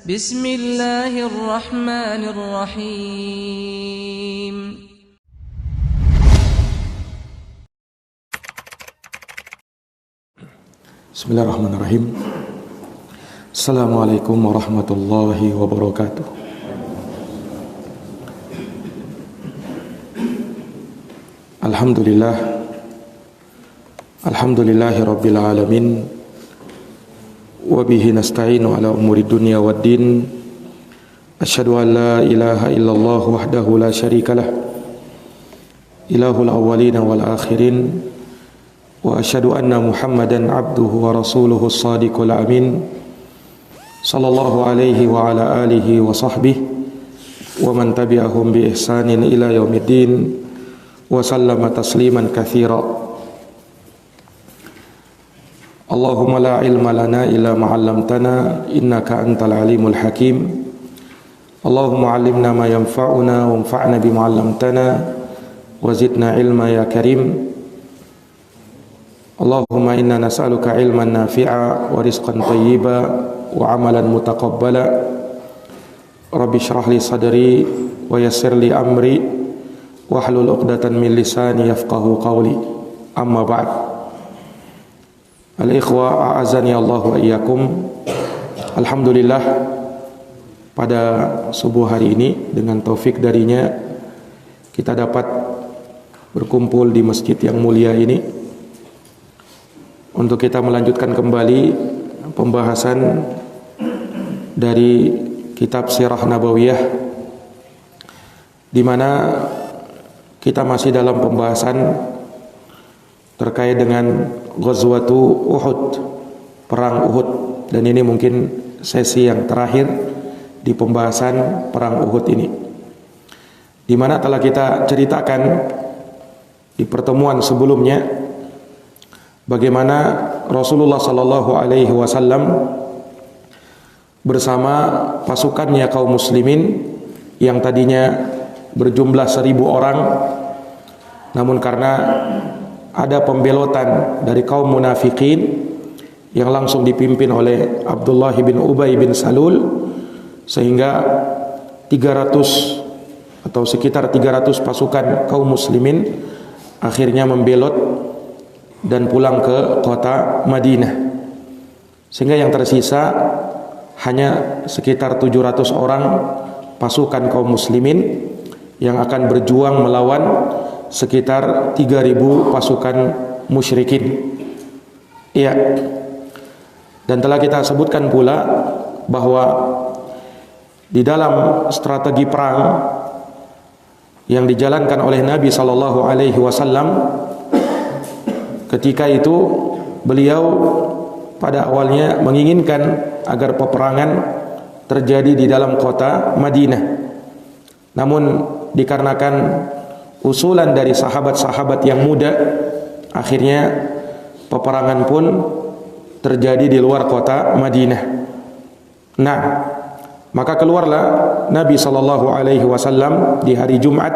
Bismillahirrahmanirrahim. Bismillahirrahmanirrahim. Assalamualaikum warahmatullahi wabarakatuh. Alhamdulillahi rabbil alamin. Wa bihi nasta'inu ala umuri dunya waddin. Asyhadu an la ilaha illallah wahdahu la syarikalah, ilahul awwalin wal akhirin. Wa asyhadu anna Muhammadan abduhu wa rasuluhu as-sadiqul amin. Sallallahu alaihi wa ala alihi wa sahbihi wa man tabi'ahum bi ihsanin ila yaumiddin wa sallama tasliman katsira. Allahumma la ilma lana illa ma 'allamtana innaka antal alimul hakim. Allahumma 'allimna ma yanfa'una wanfa'na bima 'allamtana wa zidna ilma ya karim. Allahumma inna nas'aluka ilman nafi'a wa rizqan thayyiba wa 'amalan mutaqabbala. Rabbi shrah li sadri wa yassir li amri wahlul 'uqdatan min lisani yafqahu qawli. Amma ba'd. Al-ikhwa a'azani Allah wa iyyakum. Alhamdulillah, pada subuh hari ini dengan taufik darinya kita dapat berkumpul di masjid yang mulia ini untuk kita melanjutkan kembali pembahasan dari kitab Sirah Nabawiyah, di mana kita masih dalam pembahasan terkait dengan Ghazwatu Uhud, perang Uhud, dan ini mungkin sesi yang terakhir di pembahasan perang Uhud ini, di mana telah kita ceritakan di pertemuan sebelumnya bagaimana Rasulullah sallallahu alaihi wasallam bersama pasukannya kaum muslimin yang tadinya berjumlah 1.000 orang, namun karena ada pembelotan dari kaum munafikin yang langsung dipimpin oleh Abdullah bin Ubay bin Salul, sehingga 300 atau sekitar 300 pasukan kaum muslimin akhirnya membelot dan pulang ke kota Madinah, sehingga yang tersisa hanya sekitar 700 orang pasukan kaum muslimin yang akan berjuang melawan sekitar 3.000 pasukan musyrikin. Iya. Dan telah kita sebutkan pula bahwa di dalam strategi perang yang dijalankan oleh Nabi sallallahu alaihi wasallam, ketika itu beliau pada awalnya menginginkan agar peperangan terjadi di dalam kota Madinah. Namun dikarenakan usulan dari sahabat-sahabat yang muda, akhirnya peperangan pun terjadi di luar kota Madinah. Nah, maka keluarlah Nabi sallallahu alaihi wasallam di hari Jumat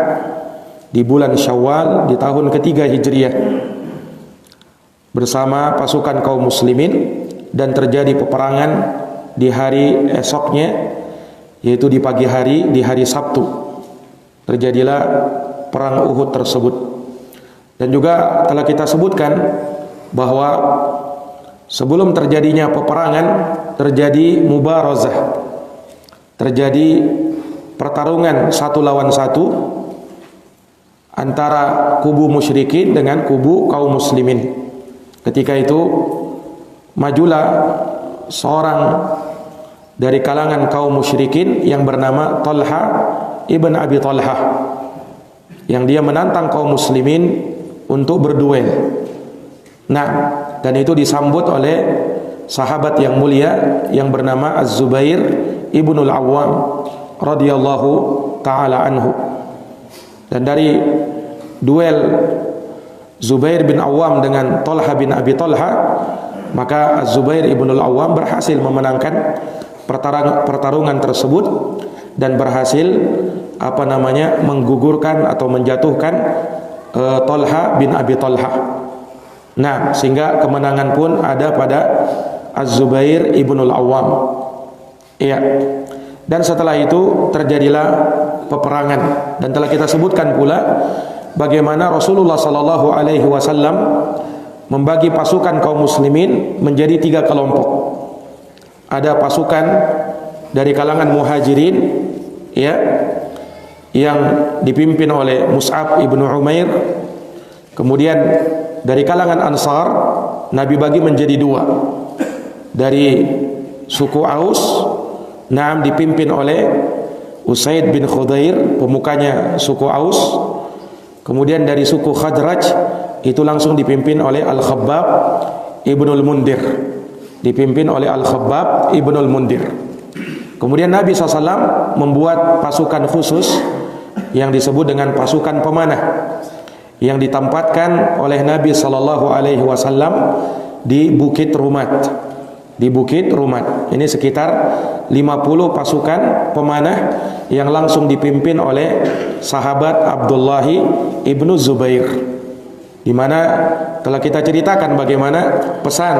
di bulan Syawal di tahun ketiga Hijriah bersama pasukan kaum muslimin, dan terjadi peperangan di hari esoknya, yaitu di pagi hari, di hari Sabtu terjadilah perang Uhud tersebut. Dan juga telah kita sebutkan bahwa sebelum terjadinya peperangan terjadi mubarazah, terjadi pertarungan satu lawan satu antara kubu musyrikin dengan kubu kaum muslimin. Ketika itu majulah seorang dari kalangan kaum musyrikin yang bernama Talha ibn Abi Talha, yang dia menantang kaum muslimin untuk berduel. Nah, dan itu disambut oleh sahabat yang mulia yang bernama Az-Zubair ibnul Awwam radhiyallahu taala anhu. Dan dari duel Zubair bin Awwam dengan Talha bin Abi Talha, maka Az-Zubair ibnul Awwam berhasil memenangkan pertarungan tersebut dan berhasil menggugurkan atau menjatuhkan Talha bin Abi Talha. Nah, sehingga kemenangan pun ada pada Az-Zubair ibnul Awwam. Iya. Dan setelah itu terjadilah peperangan, dan telah kita sebutkan pula bagaimana Rasulullah sallallahu alaihi wasallam membagi pasukan kaum muslimin menjadi 3 kelompok. Ada pasukan dari kalangan muhajirin, ya, yang dipimpin oleh Mus'ab ibnu Umair. Kemudian dari kalangan Ansar Nabi bagi menjadi 2. Dari suku Aus, dipimpin oleh Usaid bin Khudair, pemukanya suku Aus. Kemudian dari suku Khadraj itu langsung dipimpin oleh Al-Khabbab ibnul Mundir, dipimpin oleh Al-Khabbab ibnul Mundir. Kemudian Nabi SAW membuat pasukan khusus yang disebut dengan pasukan pemanah, yang ditempatkan oleh Nabi SAW di Bukit Rumat. Di Bukit Rumat ini sekitar 50 pasukan pemanah yang langsung dipimpin oleh sahabat Abdullah ibnu Zubair, di mana telah kita ceritakan bagaimana pesan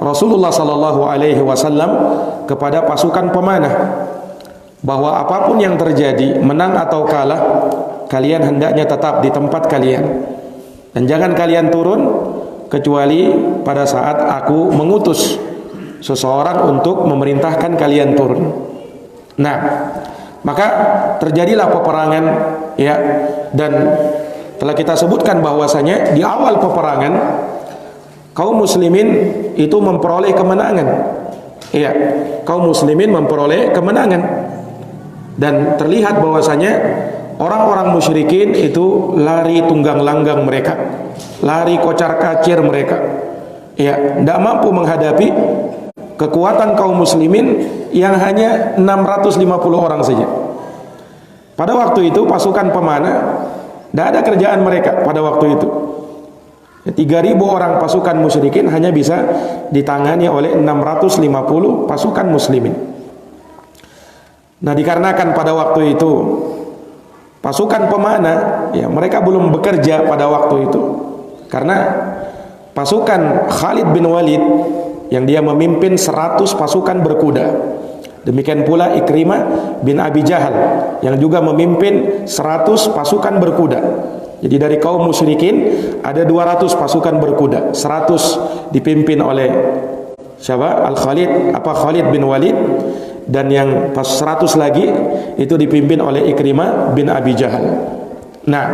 Rasulullah sallallahu alaihi wasallam kepada pasukan pemanah, bahwa apapun yang terjadi, menang atau kalah, kalian hendaknya tetap di tempat kalian dan jangan kalian turun kecuali pada saat aku mengutus seseorang untuk memerintahkan kalian turun. Nah, maka terjadilah peperangan, ya, dan telah kita sebutkan bahwasanya di awal peperangan kaum muslimin itu memperoleh kemenangan. Ya, kaum muslimin memperoleh kemenangan, dan terlihat bahwasanya orang-orang musyrikin itu lari tunggang langgang mereka, lari kocar kacir mereka. Ya, tidak mampu menghadapi kekuatan kaum muslimin yang hanya 650 orang saja. Pada waktu itu pasukan pemanah tidak ada kerjaan mereka pada waktu itu. 3.000 orang pasukan musyrikin hanya bisa ditangani oleh 650 pasukan muslimin. Nah, dikarenakan pada waktu itu pasukan pemanah, ya, mereka belum bekerja pada waktu itu, karena pasukan Khalid bin Walid yang dia memimpin 100 pasukan berkuda. Demikian pula Ikrimah bin Abi Jahal yang juga memimpin 100 pasukan berkuda. Jadi dari kaum musyrikin ada 200 pasukan berkuda, 100 dipimpin oleh siapa? Khalid bin Walid, dan yang 100 lagi itu dipimpin oleh Ikrimah bin Abi Jahal. Nah,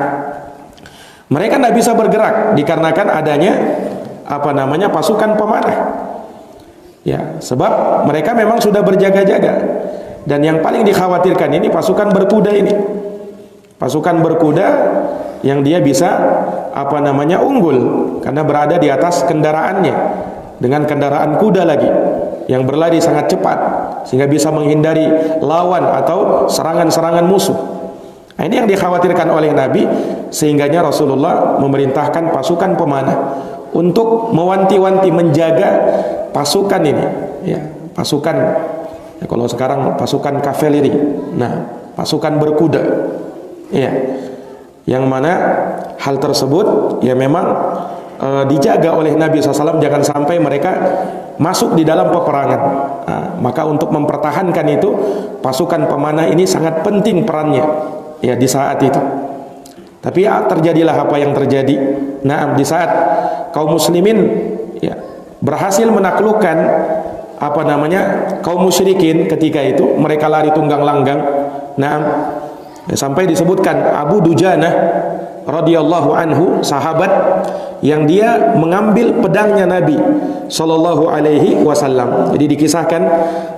mereka tidak bisa bergerak dikarenakan adanya pasukan pemanah. Ya, sebab mereka memang sudah berjaga-jaga, dan yang paling dikhawatirkan ini pasukan berkuda ini. Pasukan berkuda yang dia bisa unggul karena berada di atas kendaraannya dengan kendaraan kuda lagi yang berlari sangat cepat sehingga bisa menghindari lawan atau serangan-serangan musuh. Nah, ini yang dikhawatirkan oleh Nabi, sehingganya Rasulullah memerintahkan pasukan pemanah untuk mewanti-wanti, menjaga pasukan ini, ya, pasukan, ya, kalau sekarang pasukan kavaleri. Nah, pasukan berkuda, ya, yang mana hal tersebut ya memang dijaga oleh Nabi SAW, jangan sampai mereka masuk di dalam peperangan. Nah, maka untuk mempertahankan itu pasukan pemanah ini sangat penting perannya, ya, di saat itu. Tapi ya, terjadilah apa yang terjadi. Nah, di saat kaum muslimin, ya, berhasil menaklukkan kaum musyrikin, ketika itu mereka lari tunggang langgang. Nah, sampai disebutkan Abu Dujanah radhiyallahu anhu, sahabat yang dia mengambil pedangnya Nabi sallallahu alaihi wasallam. Jadi dikisahkan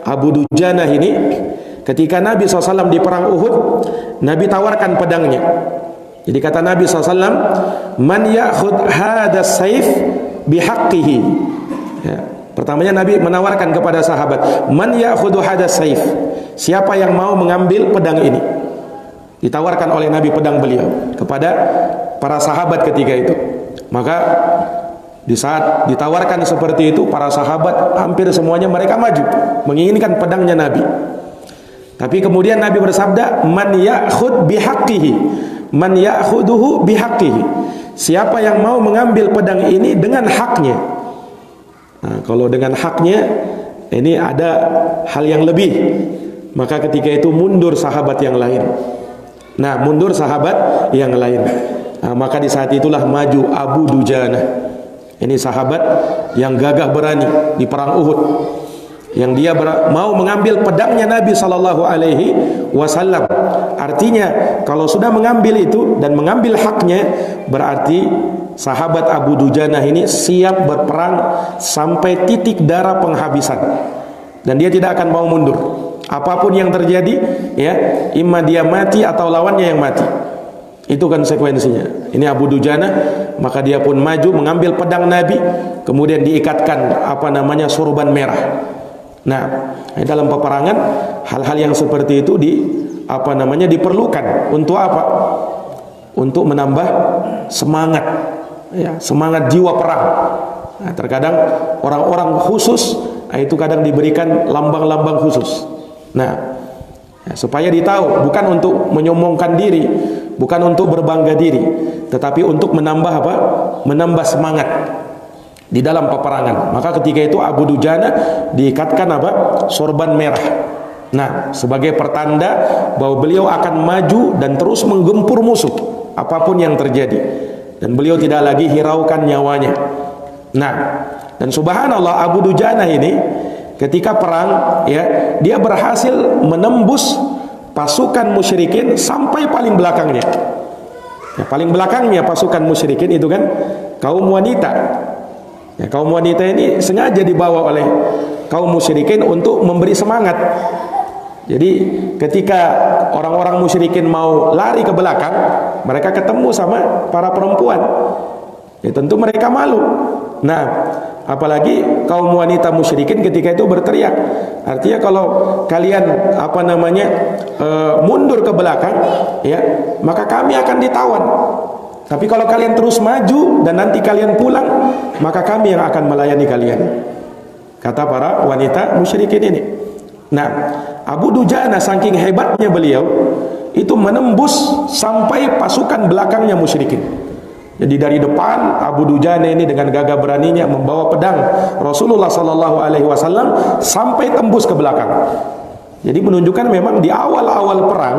Abu Dujanah ini ketika Nabi SAW di perang Uhud, Nabi tawarkan pedangnya. Jadi kata Nabi SAW, man ya'khud hadas saif bihaqqihi. Ya, pertamanya Nabi menawarkan kepada sahabat, man ya'khudu hadas saif, siapa yang mau mengambil pedang ini. Ditawarkan oleh Nabi pedang beliau kepada para sahabat ketika itu. Maka di saat ditawarkan seperti itu, para sahabat hampir semuanya mereka maju menginginkan pedangnya Nabi. Tapi kemudian Nabi bersabda, man ya'khud bihaqqihi, man ya'khuduhu bihaqqihi, siapa yang mau mengambil pedang ini dengan haknya. Nah, kalau dengan haknya ini ada hal yang lebih. Maka ketika itu mundur sahabat yang lain. Nah, mundur sahabat yang lain. Nah, maka di saat itulah maju Abu Dujana. Ini sahabat yang gagah berani di perang Uhud. Yang dia mau mengambil pedangnya Nabi sallallahu alaihi wasallam. Artinya kalau sudah mengambil itu dan mengambil haknya, berarti sahabat Abu Dujana ini siap berperang sampai titik darah penghabisan. Dan dia tidak akan mau mundur. Apapun yang terjadi, ya, imma dia mati atau lawannya yang mati. Itu konsekuensinya. Ini Abu Dujana, maka dia pun maju mengambil pedang Nabi, kemudian diikatkan sorban merah. Nah, dalam peperangan hal-hal yang seperti itu diperlukan untuk apa? Untuk menambah semangat, ya, semangat jiwa perang. Nah, terkadang orang-orang khusus itu kadang diberikan lambang-lambang khusus. Nah, ya, supaya ditahu bukan untuk menyombongkan diri, bukan untuk berbangga diri, tetapi untuk menambah apa? Menambah semangat di dalam peperangan. Maka ketika itu Abu Dujana diikatkan apa? Sorban merah. Nah, sebagai pertanda bahwa beliau akan maju dan terus menggempur musuh apapun yang terjadi, dan beliau tidak lagi hiraukan nyawanya. Nah, dan subhanallah Abu Dujana ini ketika perang, ya, dia berhasil menembus pasukan musyrikin sampai paling belakangnya. Ya, paling belakangnya pasukan musyrikin itu kan kaum wanita. Ya, kaum wanita ini sengaja dibawa oleh kaum musyrikin untuk memberi semangat. Jadi ketika orang-orang musyrikin mau lari ke belakang, mereka ketemu sama para perempuan. Ya, tentu mereka malu. Nah, apalagi kaum wanita musyrikin ketika itu berteriak. Artinya kalau kalian mundur ke belakang, ya, maka kami akan ditawan. Tapi kalau kalian terus maju dan nanti kalian pulang, maka kami yang akan melayani kalian. Kata para wanita musyrikin ini. Nah, Abu Dujana saking hebatnya beliau itu menembus sampai pasukan belakangnya musyrikin. Jadi dari depan Abu Dujana ini dengan gagah beraninya membawa pedang Rasulullah sallallahu alaihi wasallam sampai tembus ke belakang. Jadi menunjukkan memang di awal-awal perang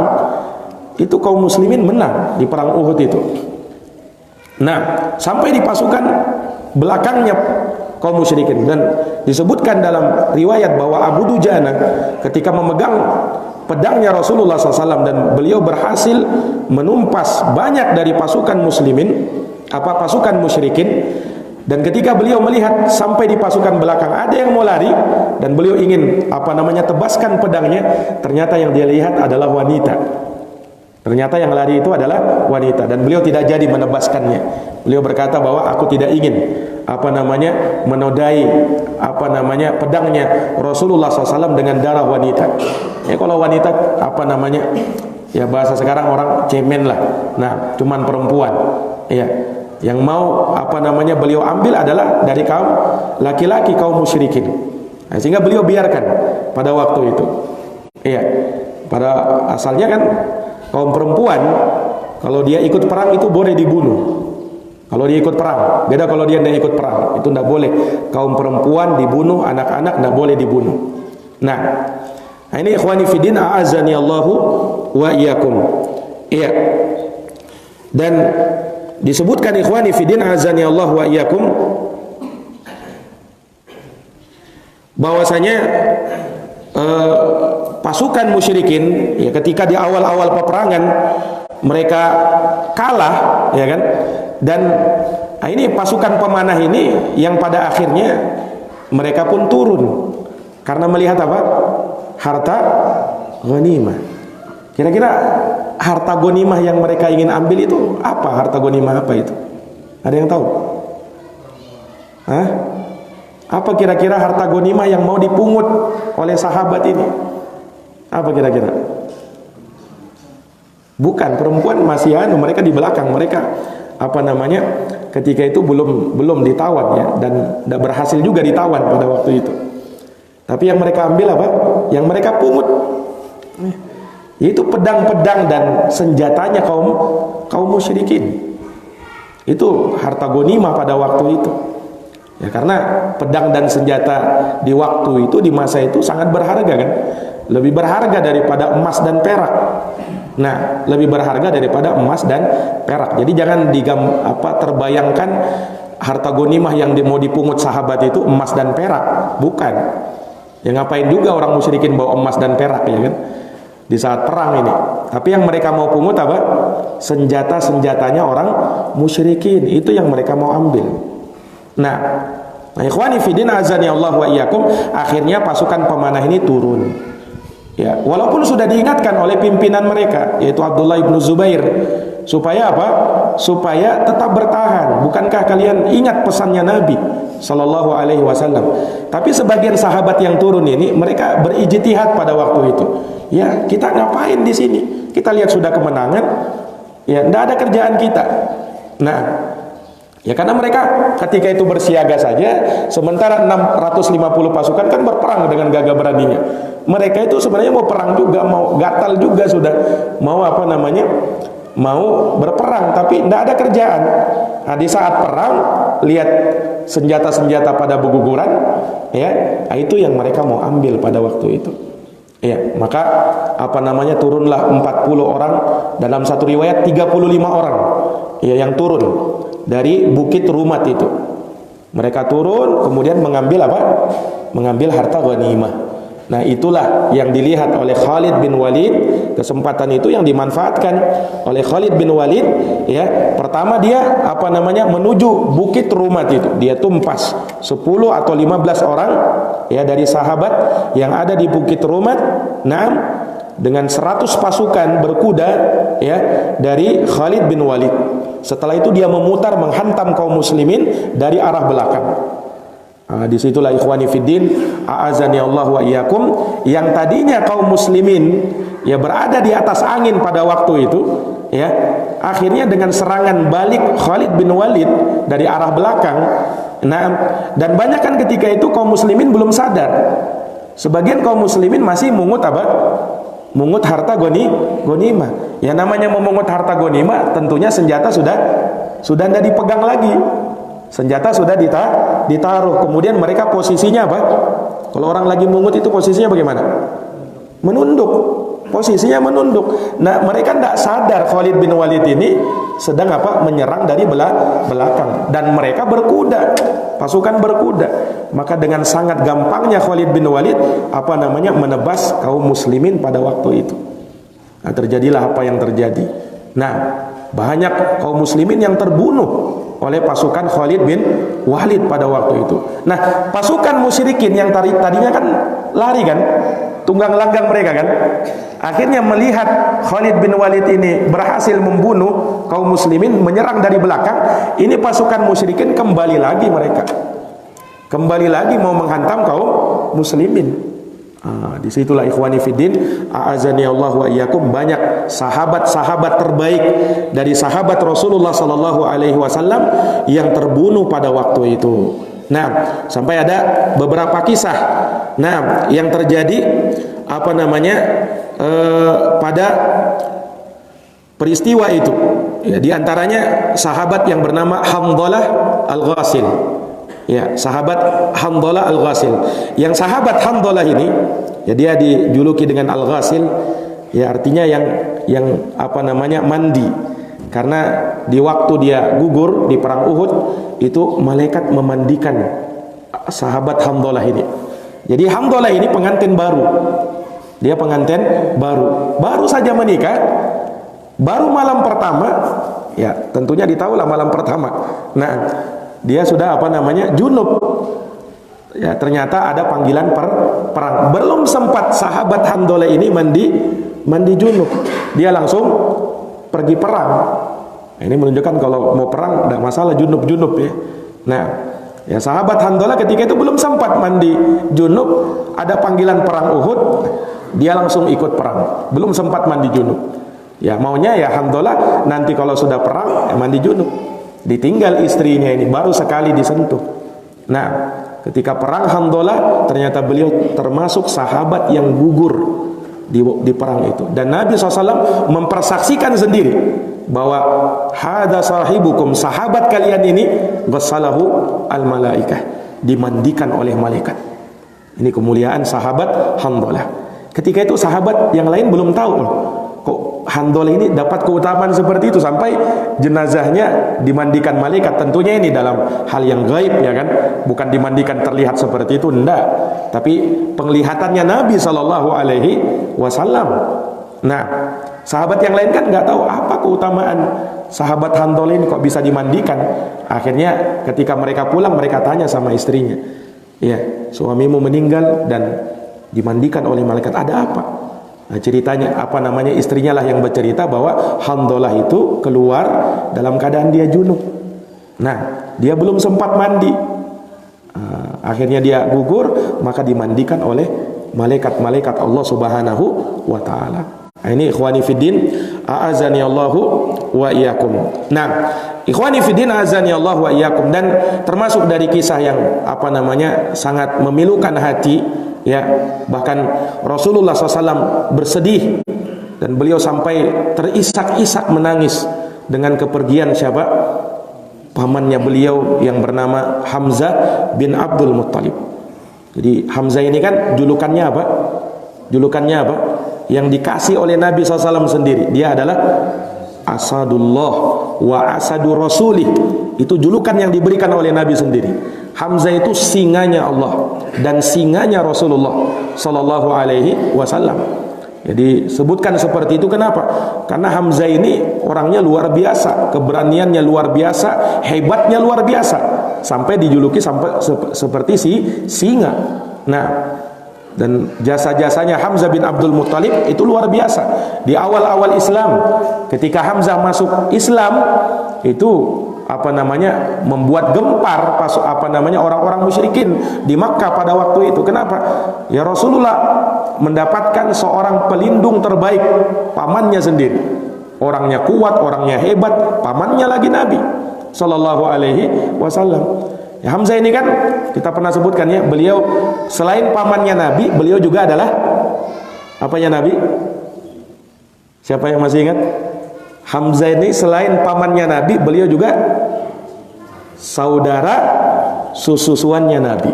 itu kaum muslimin menang di perang Uhud itu. Nah, sampai di pasukan belakangnya kaum musyrikin, dan disebutkan dalam riwayat bahwa Abu Dujana ketika memegang pedangnya Rasulullah SAW dan beliau berhasil menumpas banyak dari pasukan muslimin, pasukan musyrikin, dan ketika beliau melihat sampai di pasukan belakang ada yang mau lari dan beliau ingin tebaskan pedangnya, ternyata yang dia lihat adalah wanita. Ternyata yang lari itu adalah wanita, dan beliau tidak jadi menebaskannya. Beliau berkata bahwa aku tidak ingin menodai pedangnya Rasulullah SAW dengan darah wanita. Ya, kalau wanita ya bahasa sekarang orang cemen lah. Nah, cuman perempuan. Ya, yang mau beliau ambil adalah dari kaum laki-laki, kaum musyrikin. Nah, sehingga beliau biarkan pada waktu itu. Iya, pada asalnya kan kaum perempuan kalau dia ikut perang itu boleh dibunuh. Kalau dia ikut perang, beda kalau dia tidak ikut perang, itu tidak boleh. Kaum perempuan dibunuh, anak-anak tidak boleh dibunuh. Nah, ini ikhwani fiddin a'azani Allahu wa iyyakum. Iya. Dan disebutkan ikhwani fiddin a'azani Allahu wa iyyakum bahwasanya pasukan musyrikin, ya, ketika di awal-awal peperangan mereka kalah, ya kan? Dan ini pasukan pemanah ini yang pada akhirnya mereka pun turun karena melihat apa? Harta ghanimah. Kira-kira harta ghanimah yang mereka ingin ambil itu apa? Harta ghanimah apa itu? Ada yang tahu? Hah? Apa kira-kira harta ghanimah yang mau dipungut oleh sahabat ini? Apa kira-kira? Bukan, perempuan masih mereka di belakang, mereka ketika itu belum ditawan, ya, dan tidak berhasil juga ditawan pada waktu itu. Tapi yang mereka ambil apa? Yang mereka pungut, yaitu pedang-pedang dan senjatanya kaum musyrikin. Itu harta ghanimah pada waktu itu. Ya, karena pedang dan senjata di waktu itu, di masa itu sangat berharga kan. Lebih berharga daripada emas dan perak. Nah, lebih berharga daripada emas dan perak. Jadi jangan terbayangkan harta ghanimah yang mau dipungut sahabat itu emas dan perak. Bukan. Ya ngapain juga orang musyrikin bawa emas dan perak ya kan? Di saat perang ini. Tapi yang mereka mau pungut apa? Senjata-senjatanya orang musyrikin. Itu yang mereka mau ambil. Nah, ikhwani fiddin azani Allah wa iyyakum, akhirnya pasukan pemanah ini turun. Ya, walaupun sudah diingatkan oleh pimpinan mereka yaitu Abdullah ibnu Zubair supaya apa? Supaya tetap bertahan. Bukankah kalian ingat pesannya Nabi sallallahu alaihi wasallam? Tapi sebagian sahabat yang turun ini mereka berijtihad pada waktu itu. Ya, kita ngapain di sini? Kita lihat sudah kemenangan. Ya, tidak ada kerjaan kita. Nah, ya karena mereka ketika itu bersiaga saja, sementara 650 pasukan kan berperang dengan gagah beraninya. Mereka itu sebenarnya mau perang juga, mau gatal juga sudah, mau mau berperang, tapi tidak ada kerjaan. Nah, di saat perang, lihat senjata-senjata pada berguguran, ya, itu yang mereka mau ambil pada waktu itu. Ya, maka turunlah 40 orang, dalam satu riwayat 35 orang ya yang turun dari Bukit Rumat itu. Mereka turun kemudian mengambil mengambil harta ghanimah. Nah, itulah yang dilihat oleh Khalid bin Walid, kesempatan itu yang dimanfaatkan oleh Khalid bin Walid ya. Pertama dia menuju Bukit Rumat itu. Dia tumpas 10 atau 15 orang ya dari sahabat yang ada di Bukit Rumat. Nah, dengan 100 pasukan berkuda ya dari Khalid bin Walid. Setelah itu dia memutar menghantam kaum muslimin dari arah belakang. Nah, disitulah ikhwani fiddin a'azani Allah wa iyyakum, yang tadinya kaum muslimin ya berada di atas angin pada waktu itu ya, akhirnya dengan serangan balik Khalid bin Walid dari arah belakang. Nah, dan banyak kan ketika itu kaum muslimin belum sadar. Sebagian kaum muslimin masih mungut mungut harta ghanimah. Ya namanya memungut harta ghanimah, tentunya senjata sudah tidak dipegang lagi. Senjata sudah ditaruh. Kemudian mereka posisinya apa? Kalau orang lagi mungut itu posisinya bagaimana? Menunduk. Posisinya menunduk. Nah, mereka tidak sadar Khalid bin Walid ini sedang menyerang dari belakang, dan mereka berkuda, pasukan berkuda. Maka dengan sangat gampangnya Khalid bin Walid menebas kaum muslimin pada waktu itu. Nah, terjadilah apa yang terjadi. Nah, banyak kaum muslimin yang terbunuh oleh pasukan Khalid bin Walid pada waktu itu. Nah, pasukan musyrikin yang tadinya kan lari kan, tunggang langgang mereka kan, akhirnya melihat Khalid bin Walid ini berhasil membunuh kaum muslimin, menyerang dari belakang. Ini pasukan musyrikin kembali lagi, mereka kembali lagi mau menghantam kaum muslimin. Disitulah ikhwani fiddin a'azani Allah wa iyyakum, banyak sahabat-sahabat terbaik dari sahabat Rasulullah sallallahu alaihi wasallam yang terbunuh pada waktu itu. Nah, sampai ada beberapa kisah yang terjadi pada peristiwa itu. Ya, di antaranya sahabat yang bernama Hamdalah Al-Ghasil. Ya, sahabat Hamdalah Al-Ghasil. Yang sahabat Hamdalah ini, ya dia dijuluki dengan Al-Ghasil, ya artinya yang mandi. Karena di waktu dia gugur di perang Uhud, itu malaikat memandikan sahabat Hamdalah ini. Jadi Hamdalah ini pengantin baru. Dia pengantin baru saja menikah, baru malam pertama, ya tentunya ditahulah malam pertama. Nah, dia sudah junub. Ya, ternyata ada panggilan perang. Belum sempat sahabat Hamdalah ini mandi junub, dia langsung pergi perang. Nah, ini menunjukkan kalau mau perang tidak masalah junub ya. Nah, ya sahabat Hamdalah ketika itu belum sempat mandi junub, ada panggilan perang Uhud, dia langsung ikut perang. Belum sempat mandi junub. Ya maunya ya Hamdalah nanti kalau sudah perang ya mandi junub. Ditinggal istrinya ini baru sekali disentuh. Nah, ketika perang Hamdalah ternyata beliau termasuk sahabat yang gugur di perang itu. Dan Nabi SAW mempersaksikan sendiri bahwa hadza sahibukum, sahabat kalian ini, ghassalahu al malaikah, dimandikan oleh malaikat. Ini kemuliaan sahabat Handalah. Ketika itu sahabat yang lain belum tahu loh, kok Handalah ini dapat keutamaan seperti itu sampai jenazahnya dimandikan malaikat. Tentunya ini dalam hal yang gaib ya kan, bukan dimandikan terlihat seperti itu, enggak, tapi penglihatannya Nabi Shallallahu Alaihi Wasallam. Nah, sahabat yang lain kan nggak tahu apa keutamaan sahabat Handalah ini kok bisa dimandikan. Akhirnya ketika mereka pulang, mereka tanya sama istrinya, ya, suamimu meninggal dan dimandikan oleh malaikat, ada apa? Nah, ceritanya apa namanya, istrinya lah yang bercerita bahwa Handalah itu keluar dalam keadaan dia junub. Nah, dia belum sempat mandi. Akhirnya dia gugur, maka dimandikan oleh malaikat-malaikat Allah Subhanahu wa taala. Nah, ini ikhwani fiddin, a'azani Allahu wa iyyakum. Nah, ikhwani fiddin, a'azani Allah wa iyyakum, dan termasuk dari kisah yang apa namanya sangat memilukan hati, ya, bahkan Rasulullah SAW bersedih dan beliau sampai terisak-isak menangis dengan kepergian siapa? Pamannya beliau yang bernama Hamzah bin Abdul Muttalib. Jadi Hamzah ini kan julukannya apa? Julukannya apa? Yang dikasih oleh Nabi SAW sendiri. Dia adalah Asadullah wa Asadu Rasulih. Itu julukan yang diberikan oleh Nabi sendiri. Hamzah itu singanya Allah dan singanya Rasulullah Sallallahu Alaihi Wasallam. Jadi sebutkan seperti itu, kenapa? Karena Hamzah ini orangnya luar biasa, keberaniannya luar biasa, hebatnya luar biasa, sampai dijuluki sampai seperti si singa. Nah, dan jasa-jasanya Hamzah bin Abdul Muttalib itu luar biasa. Di awal-awal Islam, ketika Hamzah masuk Islam, itu apa namanya membuat gempar apa namanya orang-orang musyrikin di Makkah pada waktu itu. Kenapa? Ya, Rasulullah mendapatkan seorang pelindung terbaik, pamannya sendiri. Orangnya kuat, orangnya hebat, pamannya lagi Nabi Sallallahu Alaihi Wasallam. Ya, Hamzah ini kan kita pernah sebutkan ya, beliau selain pamannya Nabi, beliau juga adalah apanya Nabi? Siapa yang masih ingat? Hamzah ini selain pamannya Nabi, beliau juga saudara susuannya Nabi.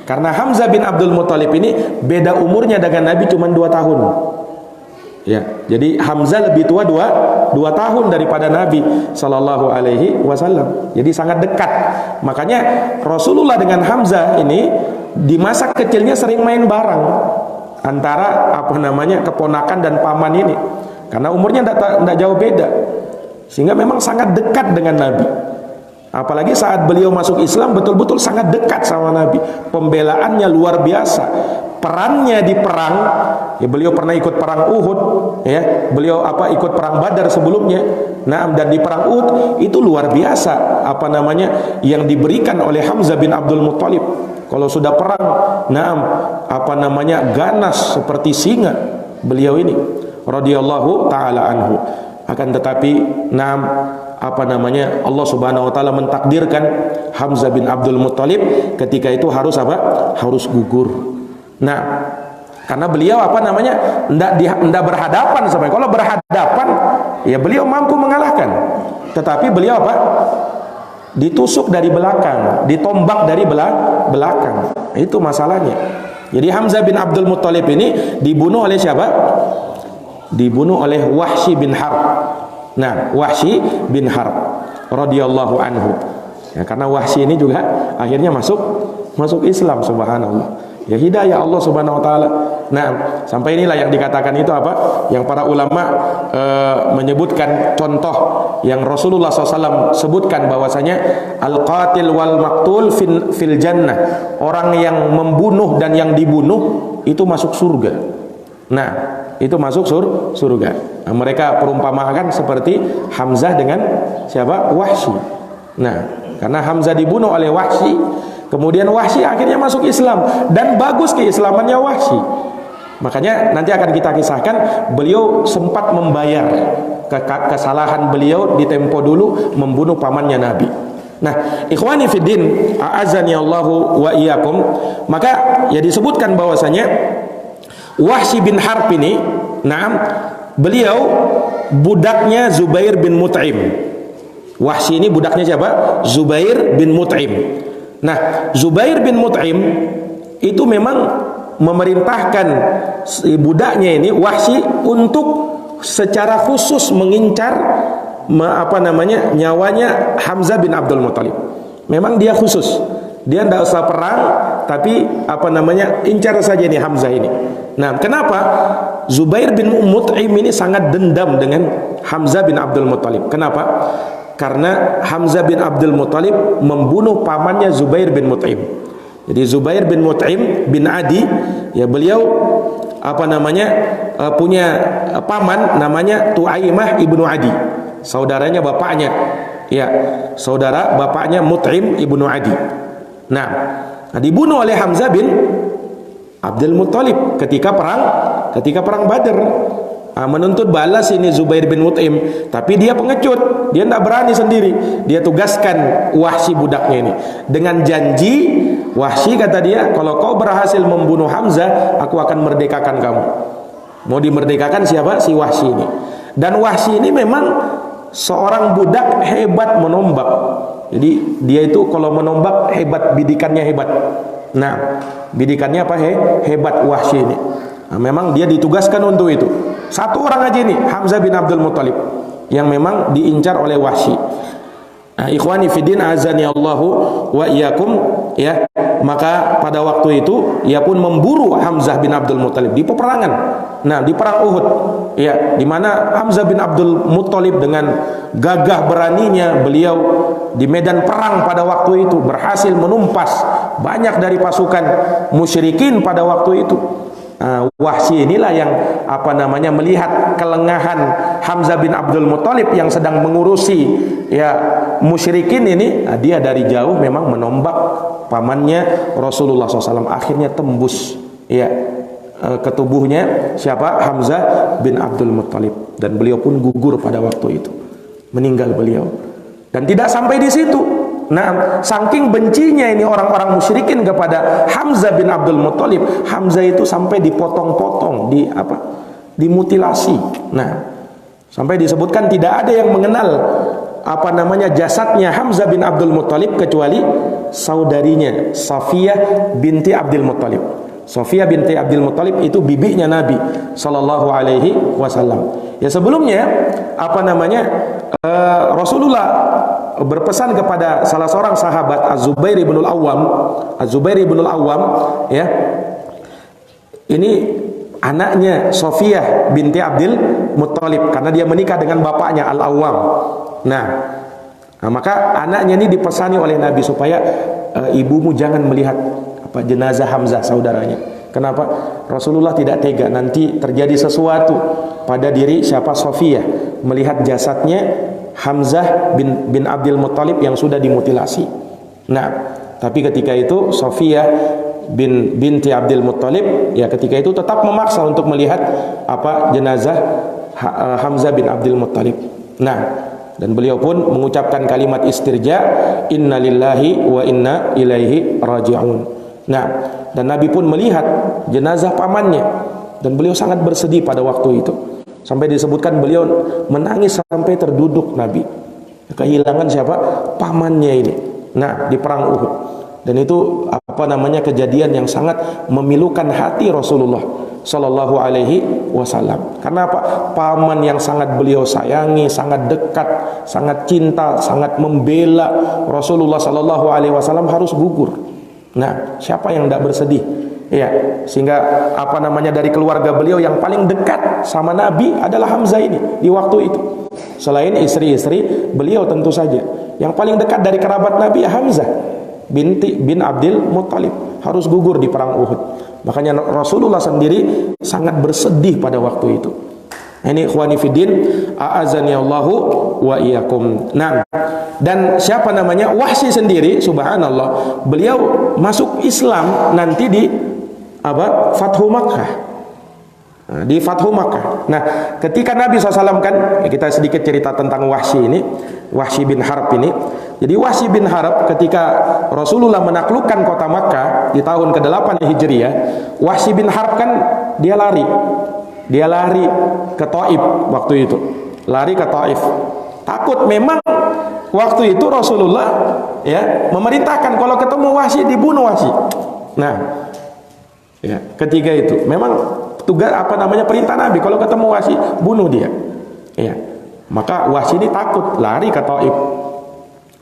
Karena Hamzah bin Abdul Muttalib ini beda umurnya dengan Nabi cuma 2 tahun. Ya, jadi Hamzah lebih tua 2 tahun daripada Nabi Sallallahu Alaihi Wasallam. Jadi sangat dekat. Makanya Rasulullah dengan Hamzah ini di masa kecilnya sering main bareng antara apa namanya keponakan dan paman ini. Karena umurnya tidak jauh beda, sehingga memang sangat dekat dengan Nabi. Apalagi saat beliau masuk Islam, betul-betul sangat dekat sama Nabi. Pembelaannya luar biasa. Perannya di perang, ya, beliau pernah ikut perang Uhud, ya, beliau ikut perang Badar sebelumnya. Nah, dan di perang Uhud itu luar biasa apa namanya yang diberikan oleh Hamzah bin Abdul Muttalib. Kalau sudah perang, apa namanya ganas seperti singa beliau ini radhiyallahu taala anhu. Akan tetapi apa namanya Allah Subhanahu wa taala mentakdirkan Hamzah bin Abdul Muttalib ketika itu harus apa? Harus gugur. Nah, karena beliau apa namanya enggak berhadapan sampai. Kalau berhadapan ya beliau mampu mengalahkan. Tetapi beliau apa? Ditusuk dari belakang, ditombak dari belakang. Itu masalahnya. Jadi Hamzah bin Abdul Muttalib ini dibunuh oleh siapa? Dibunuh oleh Wahsy bin Harb. Nah, Wahsy bin Harb radhiyallahu anhu. Ya, karena Wahsy ini juga akhirnya masuk Islam, subhanallah. Ya, hidayah Allah Subhanahu wa taala. Nah, sampai inilah yang dikatakan itu apa? Yang para ulama menyebutkan contoh yang Rasulullah SAW sebutkan bahwasanya al-qatil wal maqtul fil jannah. Orang yang membunuh dan yang dibunuh itu masuk surga. Nah, itu masuk surga. Nah, mereka perumpamakan seperti Hamzah dengan siapa? Wahsy. Nah, karena Hamzah dibunuh oleh Wahsy, kemudian Wahsy akhirnya masuk Islam dan bagus keislamannya Wahsy. Makanya nanti akan kita kisahkan beliau sempat membayar kesalahan beliau di tempo dulu membunuh pamannya Nabi. Nah, ikhwani fiddin, a'azani Allahu wa iyyakum, maka ya disebutkan bahwasanya Wahsy bin Harb ini, beliau budaknya Zubair bin Mut'im. Wahsy ini budaknya siapa? Zubair bin Mut'im. Nah, Zubair bin Mut'im itu memang memerintahkan budaknya ini Wahsy untuk secara khusus mengincar nyawanya Hamzah bin Abdul Muttalib. Memang dia khusus. Dia tidak usah perang, tapi incar saja nih Hamzah ini. Nah, kenapa Zubair bin Mut'im ini sangat dendam dengan Hamzah bin Abdul Muttalib? Kenapa? Karena Hamzah bin Abdul Muttalib membunuh pamannya Zubair bin Mut'im. Jadi Zubair bin Mut'im bin Adi, ya beliau punya paman namanya Tu'aimah ibnu Adi, saudaranya bapaknya. Ya, saudara bapaknya Mut'im ibnu Adi. Nah, dibunuh oleh Hamzah bin Abdul Muttalib ketika perang Badar. Menuntut balas ini Zubair bin Mut'im, tapi dia pengecut, dia tidak berani sendiri. Dia tugaskan Wahsy budaknya ini dengan janji, Wahsy kata dia, kalau kau berhasil membunuh Hamzah, aku akan merdekakan kamu. Mau dimerdekakan siapa? Si Wahsy ini. Dan Wahsy ini memang seorang budak hebat menombak. Jadi dia itu kalau menombak hebat, bidikannya hebat. Nah, bidikannya apa? Hebat Wahsy ini. Nah, memang dia ditugaskan untuk itu. Satu orang aja ini, Hamzah bin Abdul Muttalib, yang memang diincar oleh Wahsy. Nah, ikhwani fiddin azani Allahu wa iyyakum, ya. Maka pada waktu itu ia pun memburu Hamzah bin Abdul Muttalib di peperangan. Nah, di perang Uhud, ya, di mana Hamzah bin Abdul Muttalib dengan gagah beraninya beliau di medan perang pada waktu itu berhasil menumpas banyak dari pasukan musyrikin pada waktu itu. Wahsy inilah yang melihat kelengahan Hamzah bin Abdul Muttalib yang sedang mengurusi ya musyrikin ini. Dia dari jauh memang menombak pamannya Rasulullah SAW, akhirnya tembus ya ke tubuhnya siapa? Hamzah bin Abdul Muttalib, dan beliau pun gugur pada waktu itu, meninggal beliau. Dan tidak sampai di situ. Nah, saking bencinya ini orang-orang musyrikin kepada Hamzah bin Abdul Muttalib, Hamzah itu sampai dipotong-potong, dimutilasi. Nah, sampai disebutkan tidak ada yang mengenal jasadnya Hamzah bin Abdul Muttalib kecuali saudarinya Safiyah binti Abdul Muttalib. Safiyah binti Abdul Muttalib itu bibinya Nabi sallallahu alaihi wasallam. Ya, sebelumnya Rasulullah berpesan kepada salah seorang sahabat Az-Zubair ibn al-Awwam, ya. Ini anaknya Safiyah binti Abdul Muttalib karena dia menikah dengan bapaknya Al-Awwam. Nah, maka anaknya ini dipesani oleh Nabi supaya ibumu jangan melihat jenazah Hamzah saudaranya. Kenapa? Rasulullah tidak tega nanti terjadi sesuatu pada diri siapa? Safiyah, melihat jasadnya Hamzah bin Abdul Muttalib yang sudah dimutilasi. Nah, tapi ketika itu Safiyah binti Abdul Muttalib ya ketika itu tetap memaksa untuk melihat jenazah Hamzah bin Abdul Muttalib. Nah, dan beliau pun mengucapkan kalimat istirja, inna lillahi wa inna ilaihi raji'un. Nah, dan Nabi pun melihat jenazah pamannya, dan beliau sangat bersedih pada waktu itu. Sampai disebutkan beliau menangis sampai terduduk Nabi. Kehilangan siapa? Pamannya ini. Nah, di perang Uhud. Dan itu kejadian yang sangat memilukan hati Rasulullah sallallahu alaihi wasallam. Karena apa? Paman yang sangat beliau sayangi, sangat dekat, sangat cinta, sangat membela Rasulullah sallallahu alaihi wasallam harus gugur. Nah, siapa yang tidak bersedih? Ya, sehingga dari keluarga beliau yang paling dekat sama Nabi adalah Hamzah ini di waktu itu. Selain istri-istri beliau tentu saja, yang paling dekat dari kerabat Nabi ya Hamzah bin Abdul Muttalib harus gugur di perang Uhud. Makanya Rasulullah sendiri sangat bersedih pada waktu itu. Ini ikhwani fiddin, a'azani Allahu wa iyyakum. Nah, dan siapa namanya? Wahsy sendiri, subhanallah, beliau masuk Islam nanti di Fathu Makkah. Nah, di Fathu Makkah. Nah, ketika Nabi SAW kan, kita sedikit cerita tentang Wahsy ini, Wahsy bin Harb ini. Jadi Wahsy bin Harb ketika Rasulullah menaklukkan kota Makkah di tahun ke-8 Hijriah, Wahsy bin Harb kan dia lari ke Taif waktu itu. lari ke Taif. Takut, memang waktu itu Rasulullah ya memerintahkan kalau ketemu Wahsy dibunuh Wahsy. Nah, ya, ketika itu memang tugas perintah Nabi, kalau ketemu Wahsy bunuh dia. Ya. Maka Wahsy ini takut, lari ke Taif.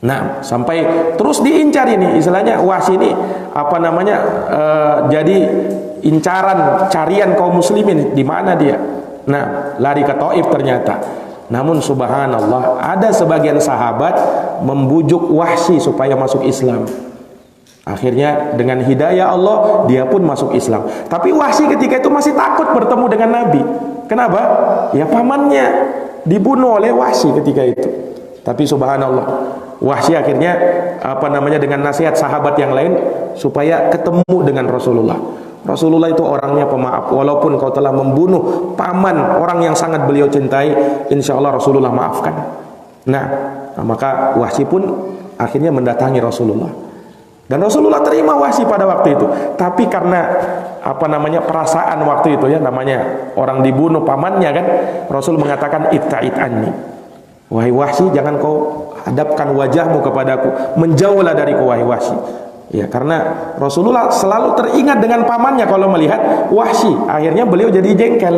Nah, sampai terus diincar ini, istilahnya Wahsy ini jadi incaran, carian kaum muslimin, di mana dia. Nah, lari ke Taif ternyata. Namun subhanallah, ada sebagian sahabat membujuk Wahsy supaya masuk Islam. Akhirnya dengan hidayah Allah dia pun masuk Islam. Tapi Wahsy ketika itu masih takut bertemu dengan Nabi. Kenapa? Ya pamannya dibunuh oleh Wahsy ketika itu. Tapi subhanallah, Wahsy akhirnya dengan nasihat sahabat yang lain supaya ketemu dengan Rasulullah. Rasulullah itu orangnya pemaaf, walaupun kau telah membunuh paman orang yang sangat beliau cintai, insya Allah Rasulullah maafkan. Nah, maka Wahsy pun akhirnya mendatangi Rasulullah, dan Rasulullah terima Wahsy pada waktu itu. Tapi karena perasaan waktu itu, ya, namanya orang dibunuh pamannya kan, Rasul mengatakan ibta'id anni, wahai Wahsy, jangan kau hadapkan wajahmu kepadaku, menjauhlah dariku wahai Wahsy. Ya, karena Rasulullah selalu teringat dengan pamannya kalau melihat Wahsy. Akhirnya beliau jadi jengkel.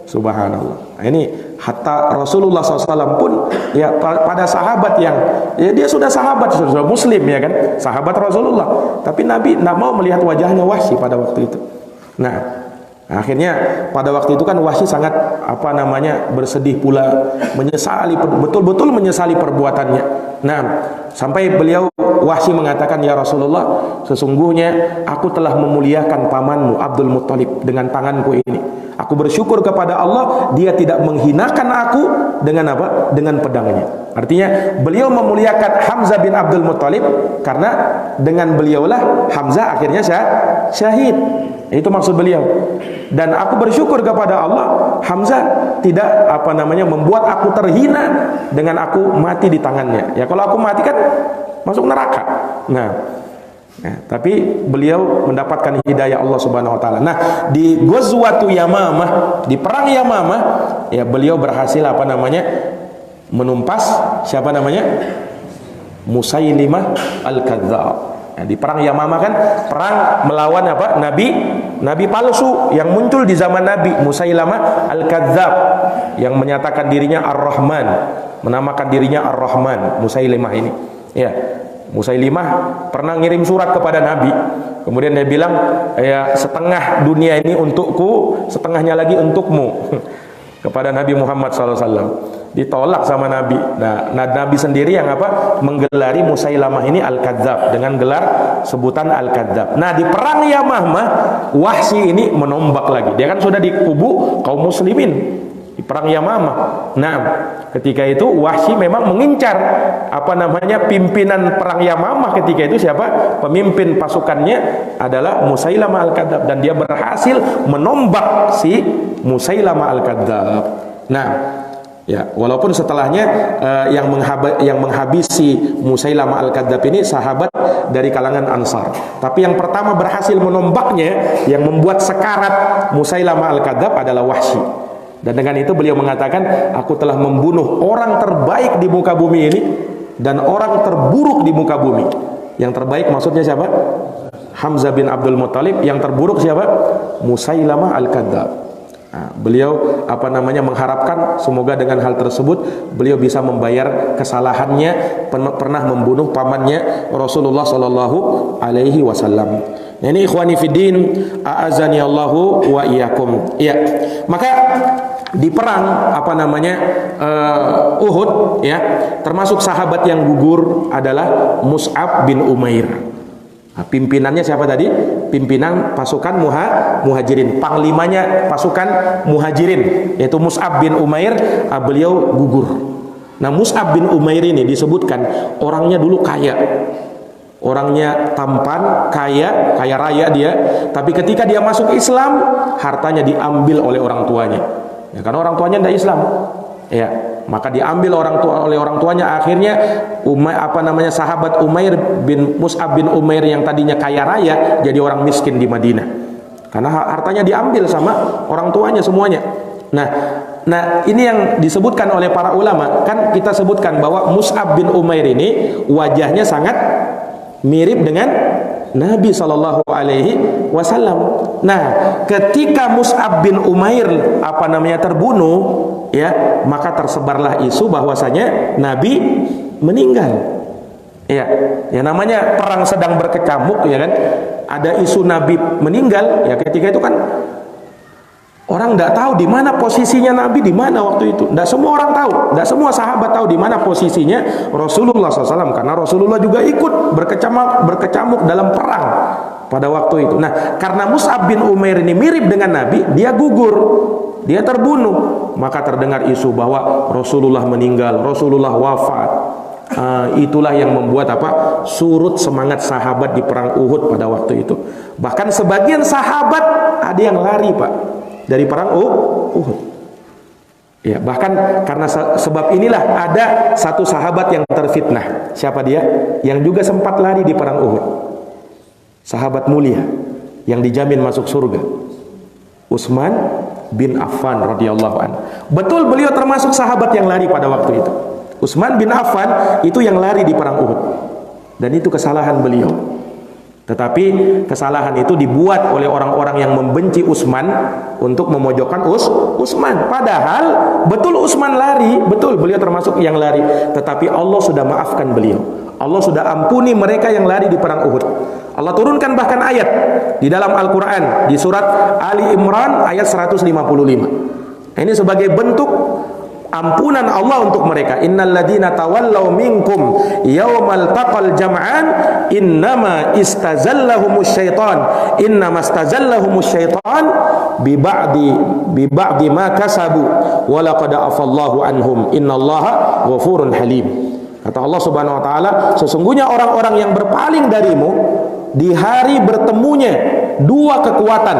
Subhanallah. Nah, ini hatta Rasulullah SAW pun ya pada sahabat yang ya dia sudah sahabat, sudah muslim ya kan, sahabat Rasulullah. Tapi Nabi tidak mau melihat wajahnya Wahsy pada waktu itu. Nah, akhirnya pada waktu itu kan Wahsy sangat bersedih pula, menyesali, betul-betul menyesali perbuatannya. Nah, sampai beliau Wahsy mengatakan, ya Rasulullah, sesungguhnya aku telah memuliakan pamanmu Abdul Muttalib dengan tanganku ini. Aku bersyukur kepada Allah, dia tidak menghinakan aku dengan dengan pedangnya. Artinya beliau memuliakan Hamzah bin Abdul Muttalib karena dengan beliaulah Hamzah akhirnya syahid. Itu maksud beliau. Dan aku bersyukur kepada Allah, Hamzah tidak membuat aku terhina dengan aku mati di tangannya. Ya kalau aku mati kan masuk neraka. Nah, tapi beliau mendapatkan hidayah Allah Subhanahu wa taala. Nah, di Ghazwatu Yamamah, di perang Yamamah, ya beliau berhasil menumpas siapa namanya? Musailimah Al-Kadzdzab. Nah, di perang Yamamah kan perang melawan nabi palsu yang muncul di zaman Nabi, Musailamah Al-Kadzdzab, yang menyatakan dirinya Ar-Rahman, menamakan dirinya Ar-Rahman. Musailimah ini, ya, Musailimah pernah ngirim surat kepada Nabi, kemudian dia bilang, ya setengah dunia ini untukku, setengahnya lagi untukmu. Kepada Nabi Muhammad SAW. Ditolak sama Nabi. Nah, Nabi sendiri yang menggelari Musailamah ini Al-Kadzdzab dengan gelar sebutan Al-Kadzdzab. Nah, di perang Yamamah, Wahsy ini menombak lagi. Dia kan sudah di kubu kaum muslimin di perang Yamamah. Nah, ketika itu Wahsy memang mengincar pimpinan perang Yamamah ketika itu siapa? Pemimpin pasukannya adalah Musailamah Al-Kadzdzab, dan dia berhasil menombak si Musailamah Al-Kadzdzab. Nah, ya, walaupun setelahnya yang menghabisi Musailamah Al-Kadzdzab ini sahabat dari kalangan Ansar, tapi yang pertama berhasil menombaknya, yang membuat sekarat Musailamah Al-Kadzdzab adalah Wahsy. Dan dengan itu beliau mengatakan, aku telah membunuh orang terbaik di muka bumi ini dan orang terburuk di muka bumi. Yang terbaik maksudnya siapa? Hamzah bin Abdul Muttalib. Yang terburuk siapa? Musailamah Al-Kadzdzab. Nah, beliau mengharapkan semoga dengan hal tersebut beliau bisa membayar kesalahannya pernah membunuh pamannya Rasulullah Sallallahu Alaihi Wasallam. Nah, ini ikhwani fiddin, a'azani Allahu wa iyyakum. Ya, maka di perang Uhud, ya, termasuk sahabat yang gugur adalah Mus'ab bin Umair. Nah, pimpinannya siapa tadi? Pimpinan pasukan Muhajirin, panglimanya pasukan Muhajirin, yaitu Mus'ab bin Umair. Beliau gugur. Nah, Mus'ab bin Umair ini disebutkan orangnya dulu kaya, orangnya tampan, kaya raya dia. Tapi ketika dia masuk Islam, hartanya diambil oleh orang tuanya. Ya, karena orang tuanya tidak Islam. Ya, maka diambil oleh orang tuanya. Akhirnya sahabat Umair bin Mus'ab bin Umair yang tadinya kaya raya jadi orang miskin di Madinah. Karena hartanya diambil sama orang tuanya semuanya. Nah, ini yang disebutkan oleh para ulama. Kan kita sebutkan bahwa Mus'ab bin Umair ini wajahnya sangat mirip dengan Nabi Shallallahu Alaihi Wasallam. Nah, ketika Mus'ab bin Umair terbunuh, ya, maka tersebarlah isu bahwasanya Nabi meninggal. Ya namanya perang sedang berkecamuk, ya kan? Ada isu Nabi meninggal, ya ketika itu kan orang tidak tahu di mana posisinya Nabi, di mana waktu itu. Tidak semua orang tahu, tidak semua sahabat tahu di mana posisinya Rasulullah SAW, karena Rasulullah juga ikut berkecamuk dalam perang pada waktu itu. Nah, karena Mus'ab bin Umair ini mirip dengan Nabi, dia gugur, dia terbunuh. Maka terdengar isu bahwa Rasulullah meninggal, Rasulullah wafat. Itulah yang membuat surut semangat sahabat di perang Uhud pada waktu itu. Bahkan sebagian sahabat ada yang lari, Pak, dari perang Uhud. Ya, bahkan karena sebab inilah ada satu sahabat yang terfitnah. Siapa dia? Yang juga sempat lari di perang Uhud. Sahabat mulia yang dijamin masuk surga. Utsman bin Affan radhiyallahu anhu. Betul, beliau termasuk sahabat yang lari pada waktu itu. Utsman bin Affan itu yang lari di perang Uhud. Dan itu kesalahan beliau. Tetapi kesalahan itu dibuat oleh orang-orang yang membenci Utsman untuk memojokkan Utsman. Padahal betul Utsman lari, betul beliau termasuk yang lari. Tetapi Allah sudah maafkan beliau. Allah sudah ampuni mereka yang lari di perang Uhud. Allah turunkan bahkan ayat di dalam Al-Quran di surat Ali Imran ayat 155. Ini sebagai bentuk ampunan Allah untuk mereka. Innal ladzina tawallaw minkum yaumal taqal jam'an innama istazallahumus syaitan bi ba'di ma kasabu wa laqad afallahu anhum innallaha ghafurun halim. Kata Allah Subhanahu wa taala, sesungguhnya orang-orang yang berpaling darimu di hari bertemunya dua kekuatan.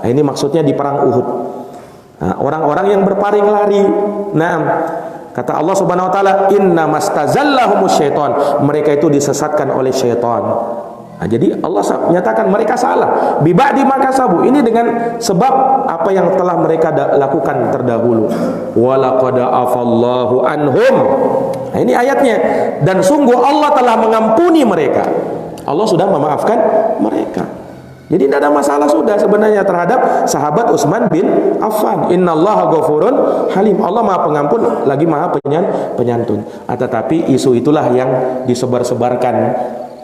Nah, ini maksudnya di perang Uhud. Nah, orang-orang yang berpaling lari. Nah, kata Allah Subhanahu wa taala, innamastazallahumush syaitan. Mereka itu disesatkan oleh syaitan. Nah, jadi Allah menyatakan mereka salah. Bi ba'di makasabu. Ini dengan sebab apa yang telah mereka lakukan terdahulu. Walaqad afallahu anhum. Nah, ini ayatnya. Dan sungguh Allah telah mengampuni mereka. Allah sudah memaafkan mereka. Jadi tidak ada masalah sudah sebenarnya terhadap sahabat Utsman bin Affan. Innallaha ghafurun halim. Allah Maha Pengampun lagi Maha Penyantun. Tetapi isu itulah yang disebar-sebarkan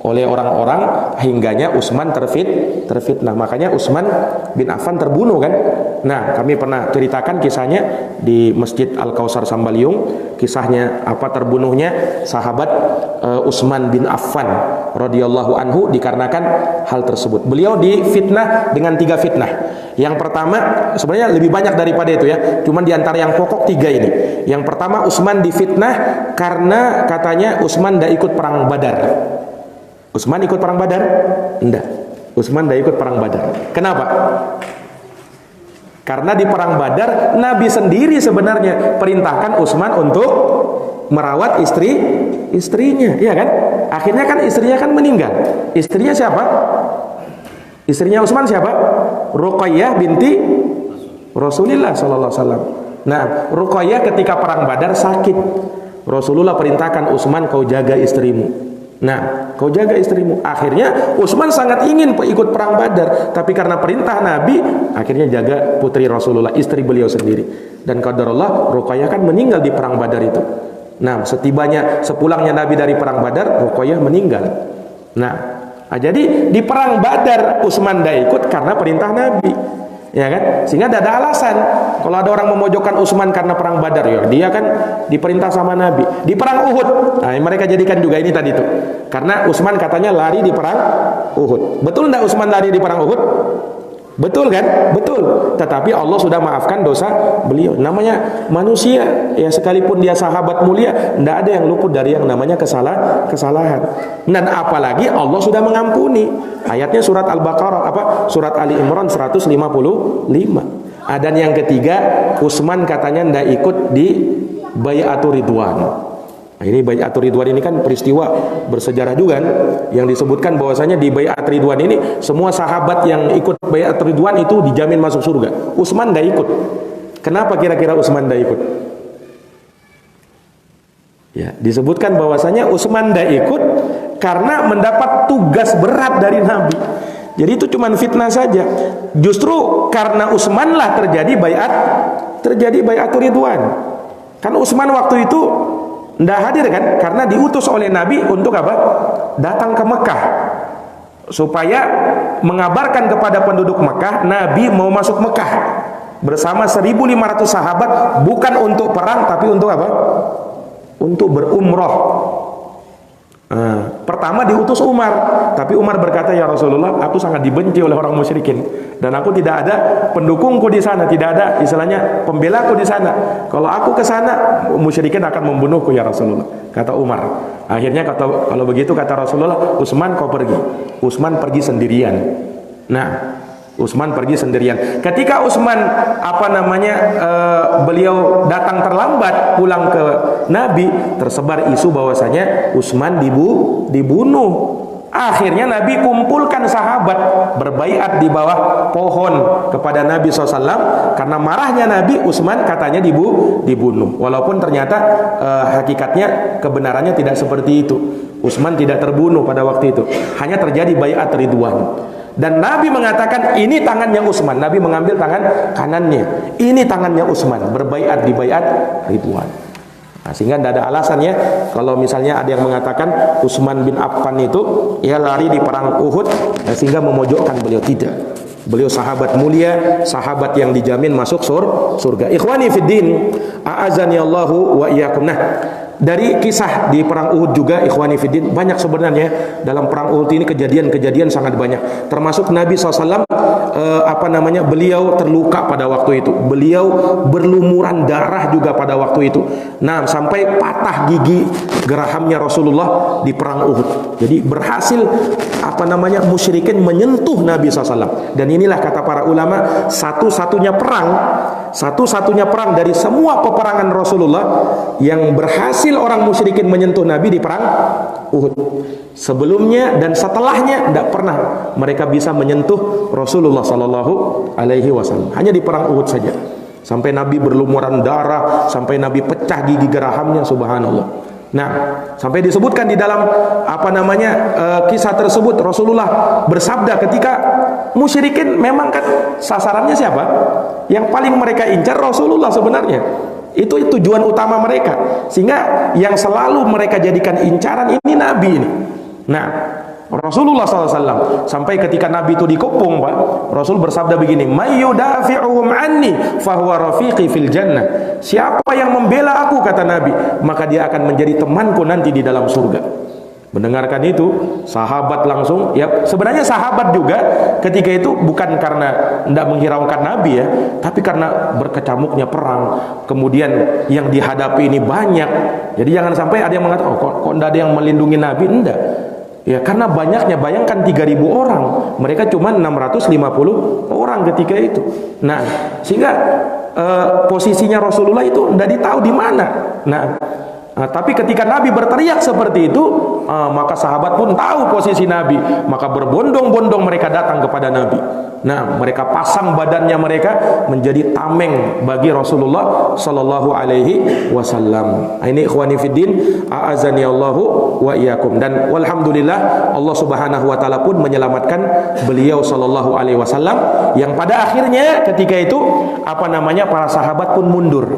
oleh orang-orang hingganya Utsman terfitnah. Makanya Utsman bin Affan terbunuh kan. Nah, kami pernah ceritakan kisahnya di Masjid Al-Kausar Sambaliung. Kisahnya terbunuhnya sahabat Utsman bin Affan radhiyallahu anhu dikarenakan hal tersebut. Beliau difitnah dengan 3 fitnah. Yang pertama, sebenarnya lebih banyak daripada itu ya. Cuman diantara yang pokok 3 ini. Yang pertama, Utsman difitnah karena katanya Utsman tidak ikut perang Badar. Utsman ikut perang Badar? Enggak. Utsman tidak ikut perang Badar. Kenapa? Karena di perang Badar Nabi sendiri sebenarnya perintahkan Utsman untuk merawat istrinya, iya kan? Akhirnya kan istrinya kan meninggal. Istrinya siapa? Istrinya Utsman siapa? Ruqayyah binti Rasulullah sallallahu alaihi wasallam. Nah, Ruqayyah ketika perang Badar sakit. Rasulullah perintahkan Utsman, kau jaga istrimu. Nah, kau jaga istrimu. Akhirnya Utsman sangat ingin ikut perang Badar, tapi karena perintah Nabi, akhirnya jaga putri Rasulullah, istri beliau sendiri. Dan qadarullah Ruqayyah kan meninggal di perang Badar itu. Nah, sepulangnya Nabi dari perang Badar, Ruqayyah meninggal. Nah, jadi di perang Badar Utsman tidak ikut karena perintah Nabi. Ya kan? Sehingga tidak ada alasan kalau ada orang memojokkan Utsman karena perang Badar, ya dia kan diperintah sama Nabi. Di perang Uhud, nah mereka jadikan juga ini tadi tuh. Karena Utsman katanya lari di perang Uhud. Betul enggak Utsman lari di perang Uhud? Betul kan? Betul. Tetapi Allah sudah maafkan dosa beliau. Namanya manusia, ya sekalipun dia sahabat mulia, tidak ada yang luput dari yang namanya kesalahan. Dan apalagi Allah sudah mengampuni. Ayatnya surat Al-Baqarah surat Ali Imran 155. Dan yang ketiga, Utsman katanya tidak ikut di Bai'atur Ridwan. Nah, ini Bai'atur Ridwan ini kan peristiwa bersejarah juga kan, yang disebutkan bahwasanya di Bai'at Ridwan ini semua sahabat yang ikut Bai'at Ridwan itu dijamin masuk surga. Utsman tidak ikut. Kenapa kira-kira Utsman tidak ikut? Ya, disebutkan bahwasanya Utsman tidak ikut karena mendapat tugas berat dari Nabi. Jadi itu cuma fitnah saja. Justru karena Utsman lah terjadi bai'atul ridwan. Kan Utsman waktu itu tidak hadir kan, karena diutus oleh Nabi untuk apa? Datang ke Mekah supaya mengabarkan kepada penduduk Mekah Nabi mau masuk Mekah bersama 1.500 sahabat, bukan untuk perang tapi untuk apa? Untuk berumroh. Pertama diutus Umar, tapi Umar berkata, ya Rasulullah, aku sangat dibenci oleh orang musyrikin dan aku tidak ada pendukungku di sana, tidak ada istilahnya pembelaku di sana. Kalau aku ke sana, musyrikin akan membunuhku ya Rasulullah, kata Umar. Akhirnya kalau begitu kata Rasulullah, Utsman kau pergi. Utsman pergi sendirian. Nah, Utsman pergi sendirian. Ketika Utsman beliau datang terlambat pulang ke Nabi, tersebar isu bahwasanya Utsman dibunuh. Akhirnya Nabi kumpulkan sahabat berbaiat di bawah pohon kepada Nabi SAW karena marahnya Nabi. Utsman katanya dibunuh. Walaupun ternyata hakikatnya kebenarannya tidak seperti itu. Utsman tidak terbunuh pada waktu itu. Hanya terjadi baiat ridwan. Dan Nabi mengatakan ini tangannya Utsman. Nabi mengambil tangan kanannya. Ini tangannya Utsman, berbaiat di baiat ridwan. Nah, sehingga tidak ada alasannya kalau misalnya ada yang mengatakan Utsman bin Affan itu ya lari di perang Uhud sehingga memojokkan beliau. Tidak. Beliau sahabat mulia, sahabat yang dijamin masuk surga. Ikhwani fiddin, a'azani Allahu wa iyyakum. Nah, dari kisah di perang Uhud juga ikhwani fiddin, banyak sebenarnya dalam perang Uhud ini kejadian-kejadian sangat banyak. Termasuk Nabi SAW beliau terluka pada waktu itu. Beliau berlumuran darah juga pada waktu itu. Nah, sampai patah gigi gerahamnya Rasulullah di perang Uhud. Jadi berhasil musyrikin menyentuh Nabi SAW. Dan inilah kata para ulama, satu-satunya perang dari semua peperangan Rasulullah yang berhasil orang musyrikin menyentuh Nabi di perang Uhud. Sebelumnya dan setelahnya tidak pernah mereka bisa menyentuh Rasulullah Sallallahu Alaihi Wasallam. Hanya di perang Uhud saja. Sampai Nabi berlumuran darah, sampai Nabi pecah gigi gerahamnya, subhanallah. Nah, sampai disebutkan di dalam kisah tersebut Rasulullah bersabda ketika musyrikin memang kan sasarannya siapa? Yang paling mereka incar Rasulullah sebenarnya. Itu tujuan utama mereka. Sehingga yang selalu mereka jadikan incaran ini Nabi ini. Nah, Rasulullah SAW sampai ketika Nabi itu dikepung, Pak, Rasul bersabda begini, mayyudafi'uhum anni fahuwa rafiqi fil jannah. Siapa yang membela aku, kata Nabi, maka dia akan menjadi temanku nanti di dalam surga. Mendengarkan itu, sahabat langsung, ya sebenarnya sahabat juga ketika itu bukan karena tidak menghiraukan Nabi ya, tapi karena berkecamuknya perang, kemudian yang dihadapi ini banyak. Jadi jangan sampai ada yang mengatakan, oh kok tidak ada yang melindungi Nabi, enggak. Ya karena banyaknya, bayangkan 3.000 orang, mereka cuma 650 orang ketika itu. Nah, sehingga posisinya Rasulullah itu tidak ditahu di mana. Nah, tapi ketika Nabi berteriak seperti itu, maka sahabat pun tahu posisi Nabi, maka berbondong-bondong mereka datang kepada Nabi. Nah, mereka pasang badannya mereka menjadi tameng bagi Rasulullah Sallallahu Alaihi Wasallam. Ini ikhwani fiddin, a'azani Allahu wa iyyakum. Dan walhamdulillah Allah Subhanahu Wa Taala pun menyelamatkan beliau Sallallahu Alaihi Wasallam, yang pada akhirnya ketika itu para sahabat pun mundur.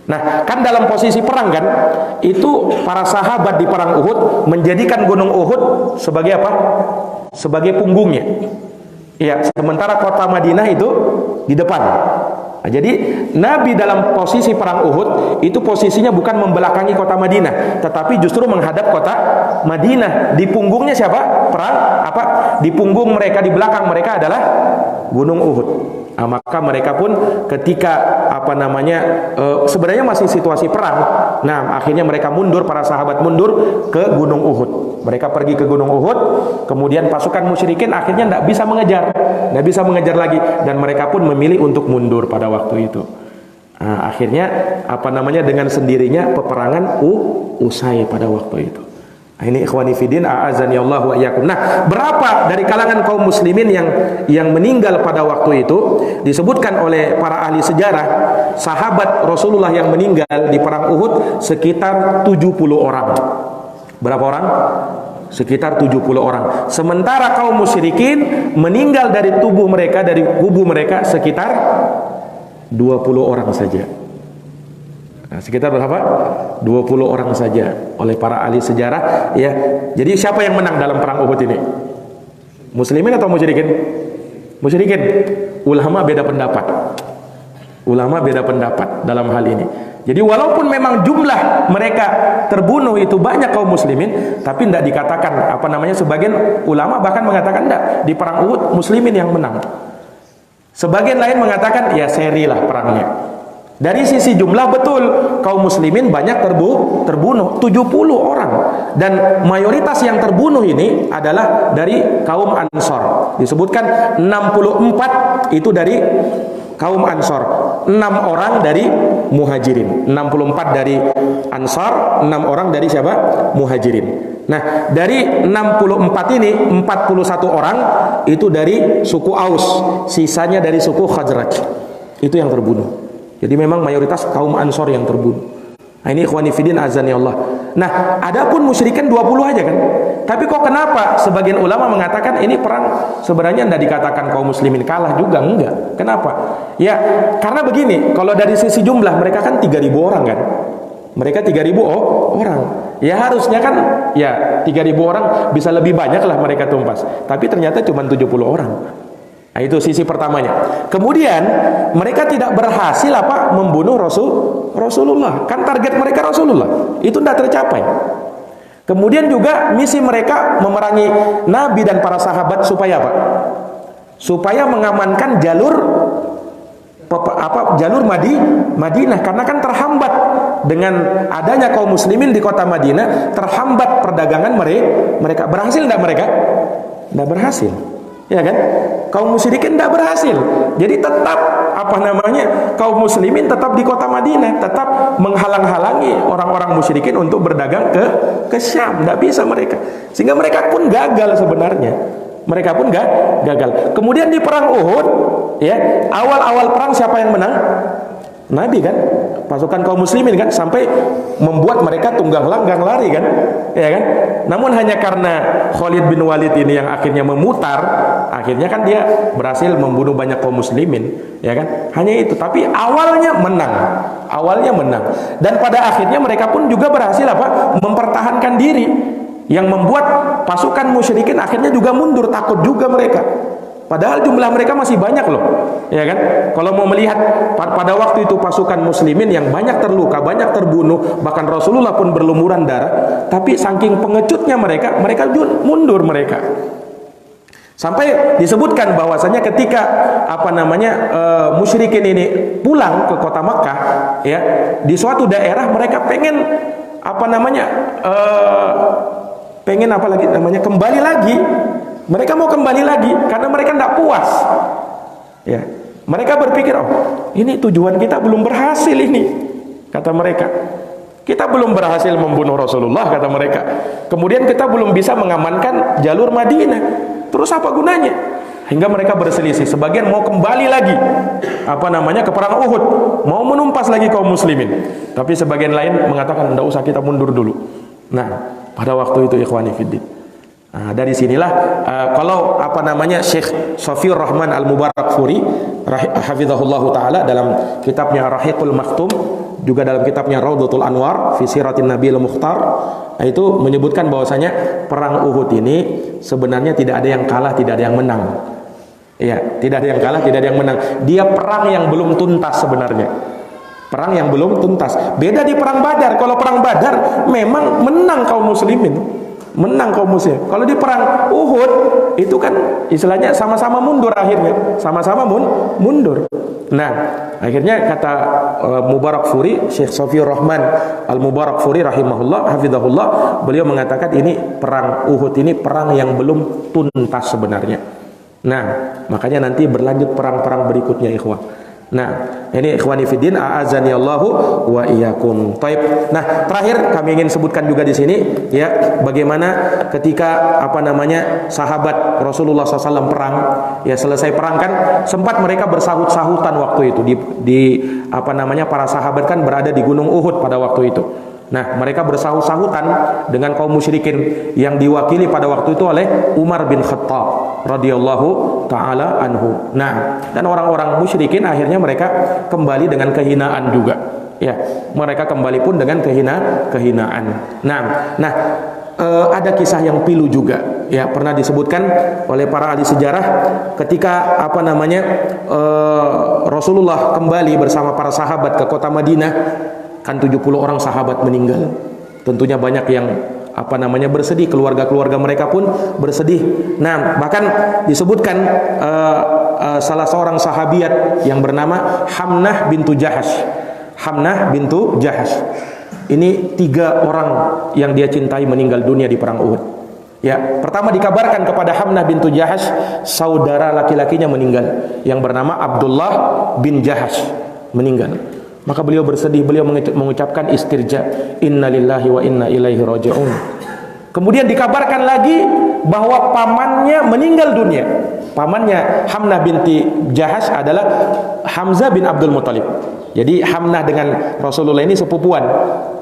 Nah, kan dalam posisi perang kan, itu para sahabat di perang Uhud menjadikan gunung Uhud sebagai apa? Sebagai punggungnya. Ya, sementara kota Madinah itu di depan. Nah, jadi Nabi dalam posisi perang Uhud itu posisinya bukan membelakangi kota Madinah, tetapi justru menghadap kota Madinah. Di punggungnya siapa? Di punggung mereka, di belakang mereka adalah gunung Uhud. Nah, maka mereka pun ketika sebenarnya masih situasi perang. Nah, akhirnya mereka mundur, para sahabat mundur ke gunung Uhud. Mereka pergi ke gunung Uhud, kemudian pasukan musyrikin akhirnya tidak bisa mengejar lagi, dan mereka pun memilih untuk mundur pada waktu itu. Nah, akhirnya dengan sendirinya peperangan usai pada waktu itu. Ini ikhwani fiddin, a'azani Allah wa iyyakum. Nah, berapa dari kalangan kaum muslimin yang meninggal pada waktu itu? Disebutkan oleh para ahli sejarah, sahabat Rasulullah yang meninggal di perang Uhud sekitar 70 orang. Berapa orang? Sekitar 70 orang. Sementara kaum musyrikin meninggal dari tubuh mereka, dari kubu mereka sekitar 20 orang saja. Nah, sekitar berapa? 20 orang saja oleh para ahli sejarah, ya. Jadi siapa yang menang dalam perang Uhud ini? Muslimin atau musyrikin? Musyrikin. Ulama beda pendapat. Ulama beda pendapat dalam hal ini. Jadi walaupun memang jumlah mereka terbunuh itu banyak kaum muslimin, tapi tidak dikatakan sebagian ulama bahkan mengatakan tidak, di perang Uhud muslimin yang menang. Sebagian lain mengatakan ya seri lah perangnya. Dari sisi jumlah betul kaum muslimin banyak terbunuh 70 orang, dan mayoritas yang terbunuh ini adalah dari kaum Ansor. Disebutkan 64 itu dari kaum Ansor, 6 orang dari Muhajirin. 64 dari Ansar, 6 orang dari siapa? Muhajirin. Nah, dari 64 ini 41 orang itu dari suku Aus, sisanya dari suku Khazraj. Itu yang terbunuh. Jadi memang mayoritas kaum Ansor yang terbunuh. Nah, ini ikhwani fiddin azani Allah. Nah, adapun musyrikin 20 aja kan. Tapi kok kenapa sebagian ulama mengatakan ini perang sebenarnya tidak dikatakan kaum muslimin kalah juga, enggak. Kenapa? Ya, karena begini, kalau dari sisi jumlah mereka kan 3.000 orang kan. Mereka 3.000 orang. Ya harusnya kan ya 3.000 orang bisa lebih banyak lah mereka tumpas. Tapi ternyata cuma 70 orang. Nah, itu sisi pertamanya. Kemudian mereka tidak berhasil membunuh Rasulullah. Kan target mereka Rasulullah. Itu tidak tercapai. Kemudian juga misi mereka memerangi Nabi dan para sahabat supaya apa? Supaya mengamankan jalur Madinah, karena kan terhambat dengan adanya kaum muslimin di kota Madinah, terhambat perdagangan mereka. Berhasil tidak mereka? Tidak berhasil. Ya kan? Kaum musyrikin tidak berhasil. Jadi tetap kaum muslimin tetap di kota Madinah, tetap menghalang-halangi orang-orang musyrikin untuk berdagang ke Syam. Tidak bisa mereka. Sehingga mereka pun gagal sebenarnya. Mereka pun gagal. Kemudian di perang Uhud, ya, awal-awal perang siapa yang menang? Nabi kan, pasukan kaum muslimin kan, sampai membuat mereka tunggang langgang lari kan, ya kan. Namun hanya karena Khalid bin Walid ini yang akhirnya memutar, akhirnya kan dia berhasil membunuh banyak kaum muslimin, ya kan. Hanya itu, tapi awalnya menang, dan pada akhirnya mereka pun juga berhasil mempertahankan diri, yang membuat pasukan musyrikin akhirnya juga mundur, takut juga mereka. Padahal jumlah mereka masih banyak loh, ya kan? Kalau mau melihat pada waktu itu pasukan muslimin yang banyak terluka, banyak terbunuh, bahkan Rasulullah pun berlumuran darah. Tapi saking pengecutnya mereka mundur mereka. Sampai disebutkan bahwasanya ketika musyrikin ini pulang ke kota Makkah, ya, di suatu daerah mereka pengen kembali lagi. Mereka mau kembali lagi karena mereka tidak puas. Ya, mereka berpikir, ini tujuan kita belum berhasil ini, kata mereka. Kita belum berhasil membunuh Rasulullah, kata mereka. Kemudian kita belum bisa mengamankan jalur Madinah. Terus apa gunanya? Hingga mereka berselisih. Sebagian mau kembali lagi ke perang Uhud, mau menumpas lagi kaum muslimin. Tapi sebagian lain mengatakan tidak usah, kita mundur dulu. Nah, pada waktu itu ikhwani fiddin, dari sinilah kalau Syekh Safiur Rahman Al-Mubarakfuri hafizahullah taala dalam kitabnya Rahiqul Maktum, juga dalam kitabnya Raudhatul Anwar fi Siratin Nabil Mukhtar, itu menyebutkan bahwasanya perang Uhud ini sebenarnya tidak ada yang kalah, tidak ada yang menang. Ya, tidak ada yang kalah, tidak ada yang menang. Dia perang yang belum tuntas sebenarnya. Perang yang belum tuntas. Beda di perang Badar. Kalau perang Badar memang menang kaum muslimin. Menang kaum muslim. Kalau di perang Uhud itu kan istilahnya sama-sama mundur, akhirnya sama-sama mundur. Nah, akhirnya kata Mubarakfuri, Syekh Safiur Rahman Al-Mubarakfuri rahimahullah hafizahullah, beliau mengatakan ini perang Uhud ini perang yang belum tuntas sebenarnya. Nah, makanya nanti berlanjut perang-perang berikutnya, ikhwah. Nah, ini ikhwani fiddin, a'azani Allahu wa iyyakum. Taib. Nah, terakhir kami ingin sebutkan juga di sini ya, bagaimana ketika sahabat Rasulullah SAW perang, ya selesai perang kan sempat mereka bersahut-sahutan waktu itu di para sahabat kan berada di Gunung Uhud pada waktu itu. Nah, mereka bersahut-sahutan dengan kaum musyrikin yang diwakili pada waktu itu oleh Umar bin Khattab radhiyallahu taala anhu. Nah, dan orang-orang musyrikin akhirnya mereka kembali dengan kehinaan juga. Ya, mereka kembali pun dengan kehinaan. Nah, ada kisah yang pilu juga. Ya, pernah disebutkan oleh para ahli sejarah ketika Rasulullah kembali bersama para sahabat ke kota Madinah. Kan 70 orang sahabat meninggal. Tentunya banyak yang bersedih, keluarga-keluarga mereka pun bersedih. Nah, bahkan disebutkan salah seorang sahabiat yang bernama Hamnah bintu Jahash. Hamnah bintu Jahash. Ini 3 orang yang dia cintai meninggal dunia di perang Uhud. Ya, pertama dikabarkan kepada Hamnah bintu Jahash, saudara laki-lakinya meninggal yang bernama Abdullah bin Jahash meninggal. Maka beliau bersedih, beliau mengucapkan istirja, innalillahi wa inna ilaihi raji'un. Kemudian dikabarkan lagi bahwa pamannya meninggal dunia. Pamannya Hamnah binti Jahash adalah Hamzah bin Abdul Muthalib. Jadi Hamnah dengan Rasulullah ini sepupuan.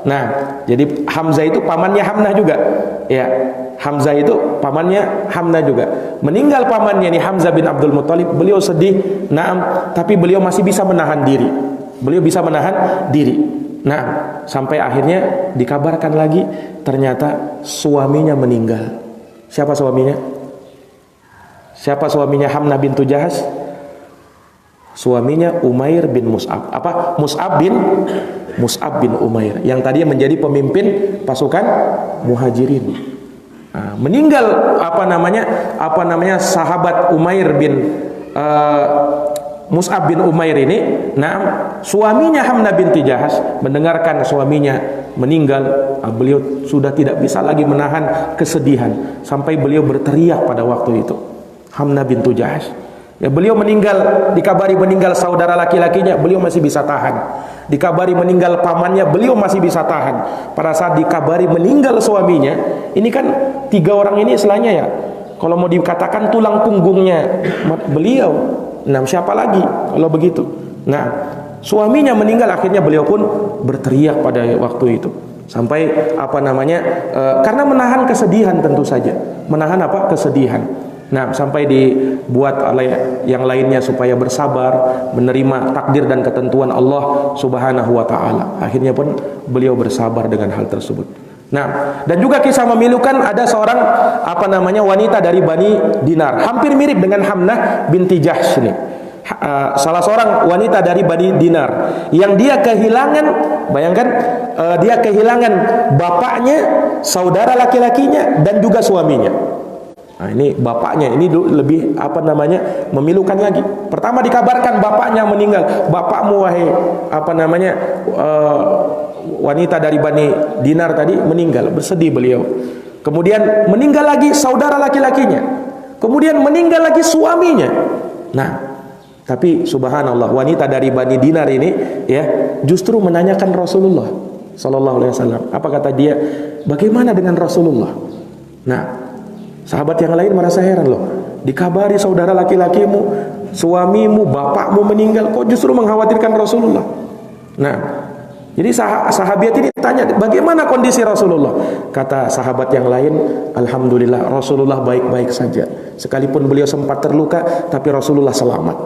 Nah, jadi Hamzah itu pamannya Hamnah juga. Ya, Hamzah itu pamannya Hamnah juga. Meninggal pamannya ini Hamzah bin Abdul Muthalib, beliau sedih, tapi beliau masih bisa menahan diri. Beliau bisa menahan diri. Nah, sampai akhirnya dikabarkan lagi ternyata suaminya meninggal. Siapa suaminya? Siapa suaminya Hamnah bintu Jahash? Suaminya Umair bin Mus'ab. Mus'ab bin Umair yang tadi menjadi pemimpin pasukan Muhajirin. Nah, meninggal sahabat Umair bin Mus'ab bin Umair ini. Nah, suaminya Hamnah binti Jahash mendengarkan suaminya meninggal, beliau sudah tidak bisa lagi menahan kesedihan sampai beliau berteriak pada waktu itu. Hamnah bintu Jahash, ya, beliau meninggal, dikabari meninggal saudara laki-lakinya, beliau masih bisa tahan. Dikabari meninggal pamannya, beliau masih bisa tahan. Pada saat dikabari meninggal suaminya, ini kan 3 orang ini istilahnya ya, kalau mau dikatakan tulang punggungnya beliau. Nah, siapa lagi kalau begitu? Nah, suaminya meninggal, akhirnya beliau pun berteriak pada waktu itu. Sampai karena menahan kesedihan, tentu saja. Menahan kesedihan. Nah, sampai dibuat oleh yang lainnya supaya bersabar, menerima takdir dan ketentuan Allah Subhanahu wa taala. Akhirnya pun beliau bersabar dengan hal tersebut. Nah, dan juga kisah memilukan, ada seorang wanita dari Bani Dinar, hampir mirip dengan Hamnah binti Jahsh ini. Salah seorang wanita dari Bani Dinar yang dia kehilangan, bayangkan, dia kehilangan bapaknya, saudara laki-lakinya, dan juga suaminya. Nah, ini bapaknya, ini lebih memilukan lagi. Pertama dikabarkan bapaknya meninggal. Bapakmu wahai wanita dari Bani Dinar tadi meninggal, bersedih beliau. Kemudian meninggal lagi saudara laki-lakinya. Kemudian meninggal lagi suaminya. Nah, tapi subhanallah, wanita dari Bani Dinar ini ya justru menanyakan Rasulullah sallallahu alaihi wasallam. Apa kata dia? Bagaimana dengan Rasulullah? Nah, sahabat yang lain merasa heran loh. Dikabari saudara laki-lakimu, suamimu, bapakmu meninggal, kok justru mengkhawatirkan Rasulullah? Nah, jadi sahabat ini tanya, bagaimana kondisi Rasulullah? Kata sahabat yang lain, alhamdulillah Rasulullah baik-baik saja. Sekalipun beliau sempat terluka, tapi Rasulullah selamat.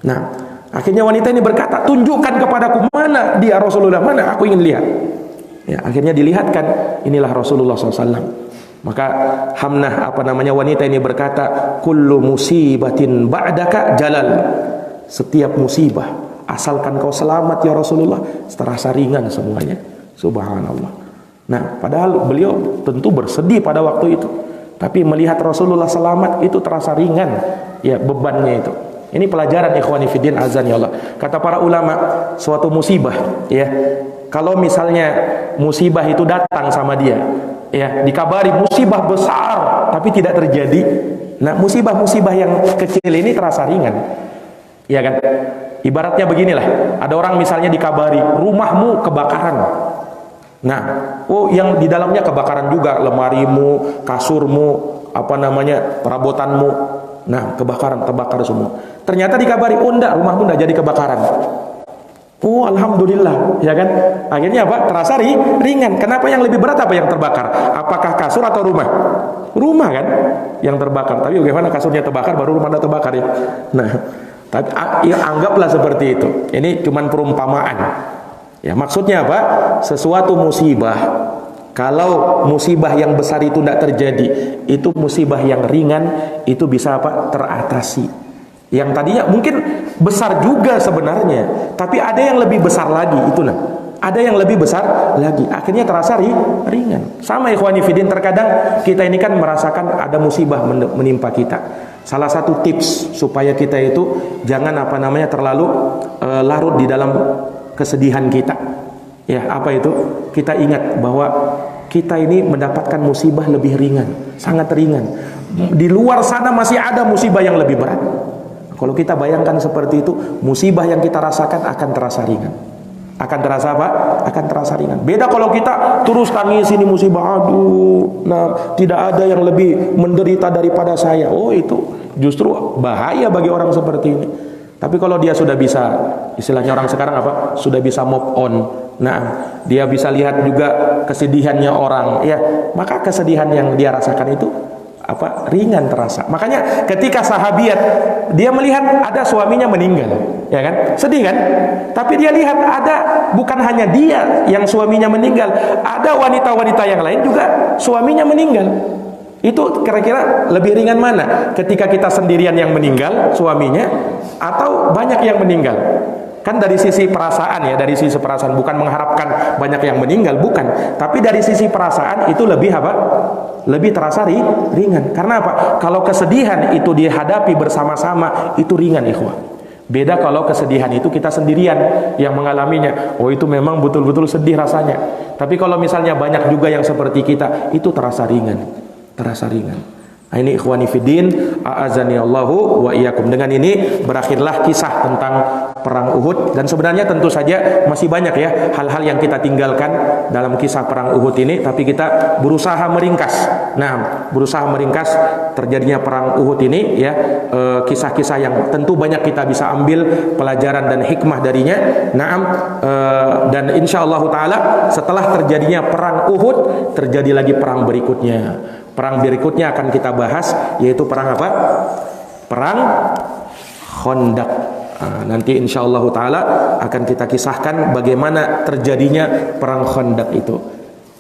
Nah, akhirnya wanita ini berkata, tunjukkan kepadaku mana dia Rasulullah, mana aku ingin lihat. Ya, akhirnya dilihatkan, inilah Rasulullah SAW. Maka Hamnah wanita ini berkata, kullu musibatin ba'daka jalal. Setiap musibah, asalkan kau selamat ya Rasulullah, terasa ringan semuanya. Subhanallah. Nah, padahal beliau tentu bersedih pada waktu itu, tapi melihat Rasulullah selamat itu terasa ringan ya bebannya itu. Ini pelajaran ikhwani fiddin azan ya Allah. Kata para ulama, suatu musibah ya, kalau misalnya musibah itu datang sama dia ya, dikabari musibah besar tapi tidak terjadi. Nah, musibah-musibah yang kecil ini terasa ringan. Ya kan? Ibaratnya beginilah, ada orang misalnya dikabari rumahmu kebakaran. Nah, oh yang di dalamnya kebakaran juga, lemarimu, kasurmu, apa namanya, perabotanmu. Nah, terbakar semua. Ternyata dikabari, oh enggak, rumahmu enggak jadi kebakaran. Oh, alhamdulillah, ya kan? Akhirnya apa? Terasa ringan. Kenapa yang lebih berat apa yang terbakar? Apakah kasur atau rumah? Rumah kan yang terbakar. Tapi bagaimana kasurnya terbakar baru rumah terbakar ya? Nah, tapi ya, anggaplah seperti itu. Ini cuman perumpamaan. Ya, maksudnya apa? Sesuatu musibah, kalau musibah yang besar itu tidak terjadi, itu musibah yang ringan itu bisa apa? Teratasi. Yang tadinya mungkin besar juga sebenarnya, tapi ada yang lebih besar lagi, itulah. Ada yang lebih besar lagi, akhirnya terasa ringan. Sama ikhwani fiddin, terkadang kita ini kan merasakan ada musibah menimpa kita. Salah satu tips supaya kita itu jangan apa namanya terlalu larut di dalam kesedihan kita. Ya, apa itu? Kita ingat bahwa kita ini mendapatkan musibah lebih ringan, sangat ringan. Di luar sana masih ada musibah yang lebih berat. Kalau kita bayangkan seperti itu, musibah yang kita rasakan akan terasa ringan. Akan terasa apa? Akan terasa ringan. Beda kalau kita terus tangis ini musibah, aduh, nah tidak ada yang lebih menderita daripada saya. Oh, itu justru bahaya bagi orang seperti ini. Tapi kalau dia sudah bisa, istilahnya orang sekarang apa? Sudah bisa move on. Nah, dia bisa lihat juga kesedihannya orang, ya, maka kesedihan yang dia rasakan itu apa? Ringan terasa. Makanya ketika sahabiat dia melihat ada suaminya meninggal, ya kan? Sedih kan? Tapi dia lihat ada bukan hanya dia yang suaminya meninggal, ada wanita-wanita yang lain juga suaminya meninggal. Itu kira-kira lebih ringan mana? Ketika kita sendirian yang meninggal suaminya atau banyak yang meninggal? Kan dari sisi perasaan ya, dari sisi perasaan, bukan mengharapkan banyak yang meninggal, bukan. Tapi dari sisi perasaan itu lebih apa? Lebih terasa ringan. Karena apa? Kalau kesedihan itu dihadapi bersama-sama, itu ringan ikhwah. Beda kalau kesedihan itu kita sendirian yang mengalaminya. Oh, itu memang betul-betul sedih rasanya. Tapi kalau misalnya banyak juga yang seperti kita, itu terasa ringan. Terasa ringan. Nah, ini ikhwani fiddin, a'azani Allahu wa iyyakum. Dengan ini berakhirlah kisah tentang perang Uhud, dan sebenarnya tentu saja masih banyak ya hal-hal yang kita tinggalkan dalam kisah perang Uhud ini, tapi kita berusaha meringkas. Nah, berusaha meringkas terjadinya perang Uhud ini ya, kisah-kisah yang tentu banyak kita bisa ambil pelajaran dan hikmah darinya. Naam, dan insyaallah taala setelah terjadinya perang Uhud terjadi lagi perang berikutnya. Perang berikutnya akan kita bahas, yaitu perang apa? Perang Khandaq. Nanti insyaallah taala akan kita kisahkan bagaimana terjadinya perang Khandaq itu.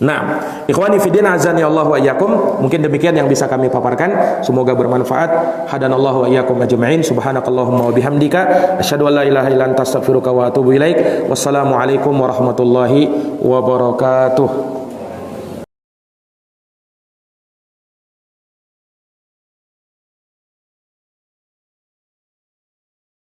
Nah, ikhwani fiddin azani Allah wa iyyakum, mungkin demikian yang bisa kami paparkan. Semoga bermanfaat. Hadanallahu wa iyyakum ajma'in. Subhanakallahumma wa bihamdika asyhadu an la ilaha illa anta astaghfiruka wa atubu ilaik. Wassalamu alaikum warahmatullahi wabarakatuh.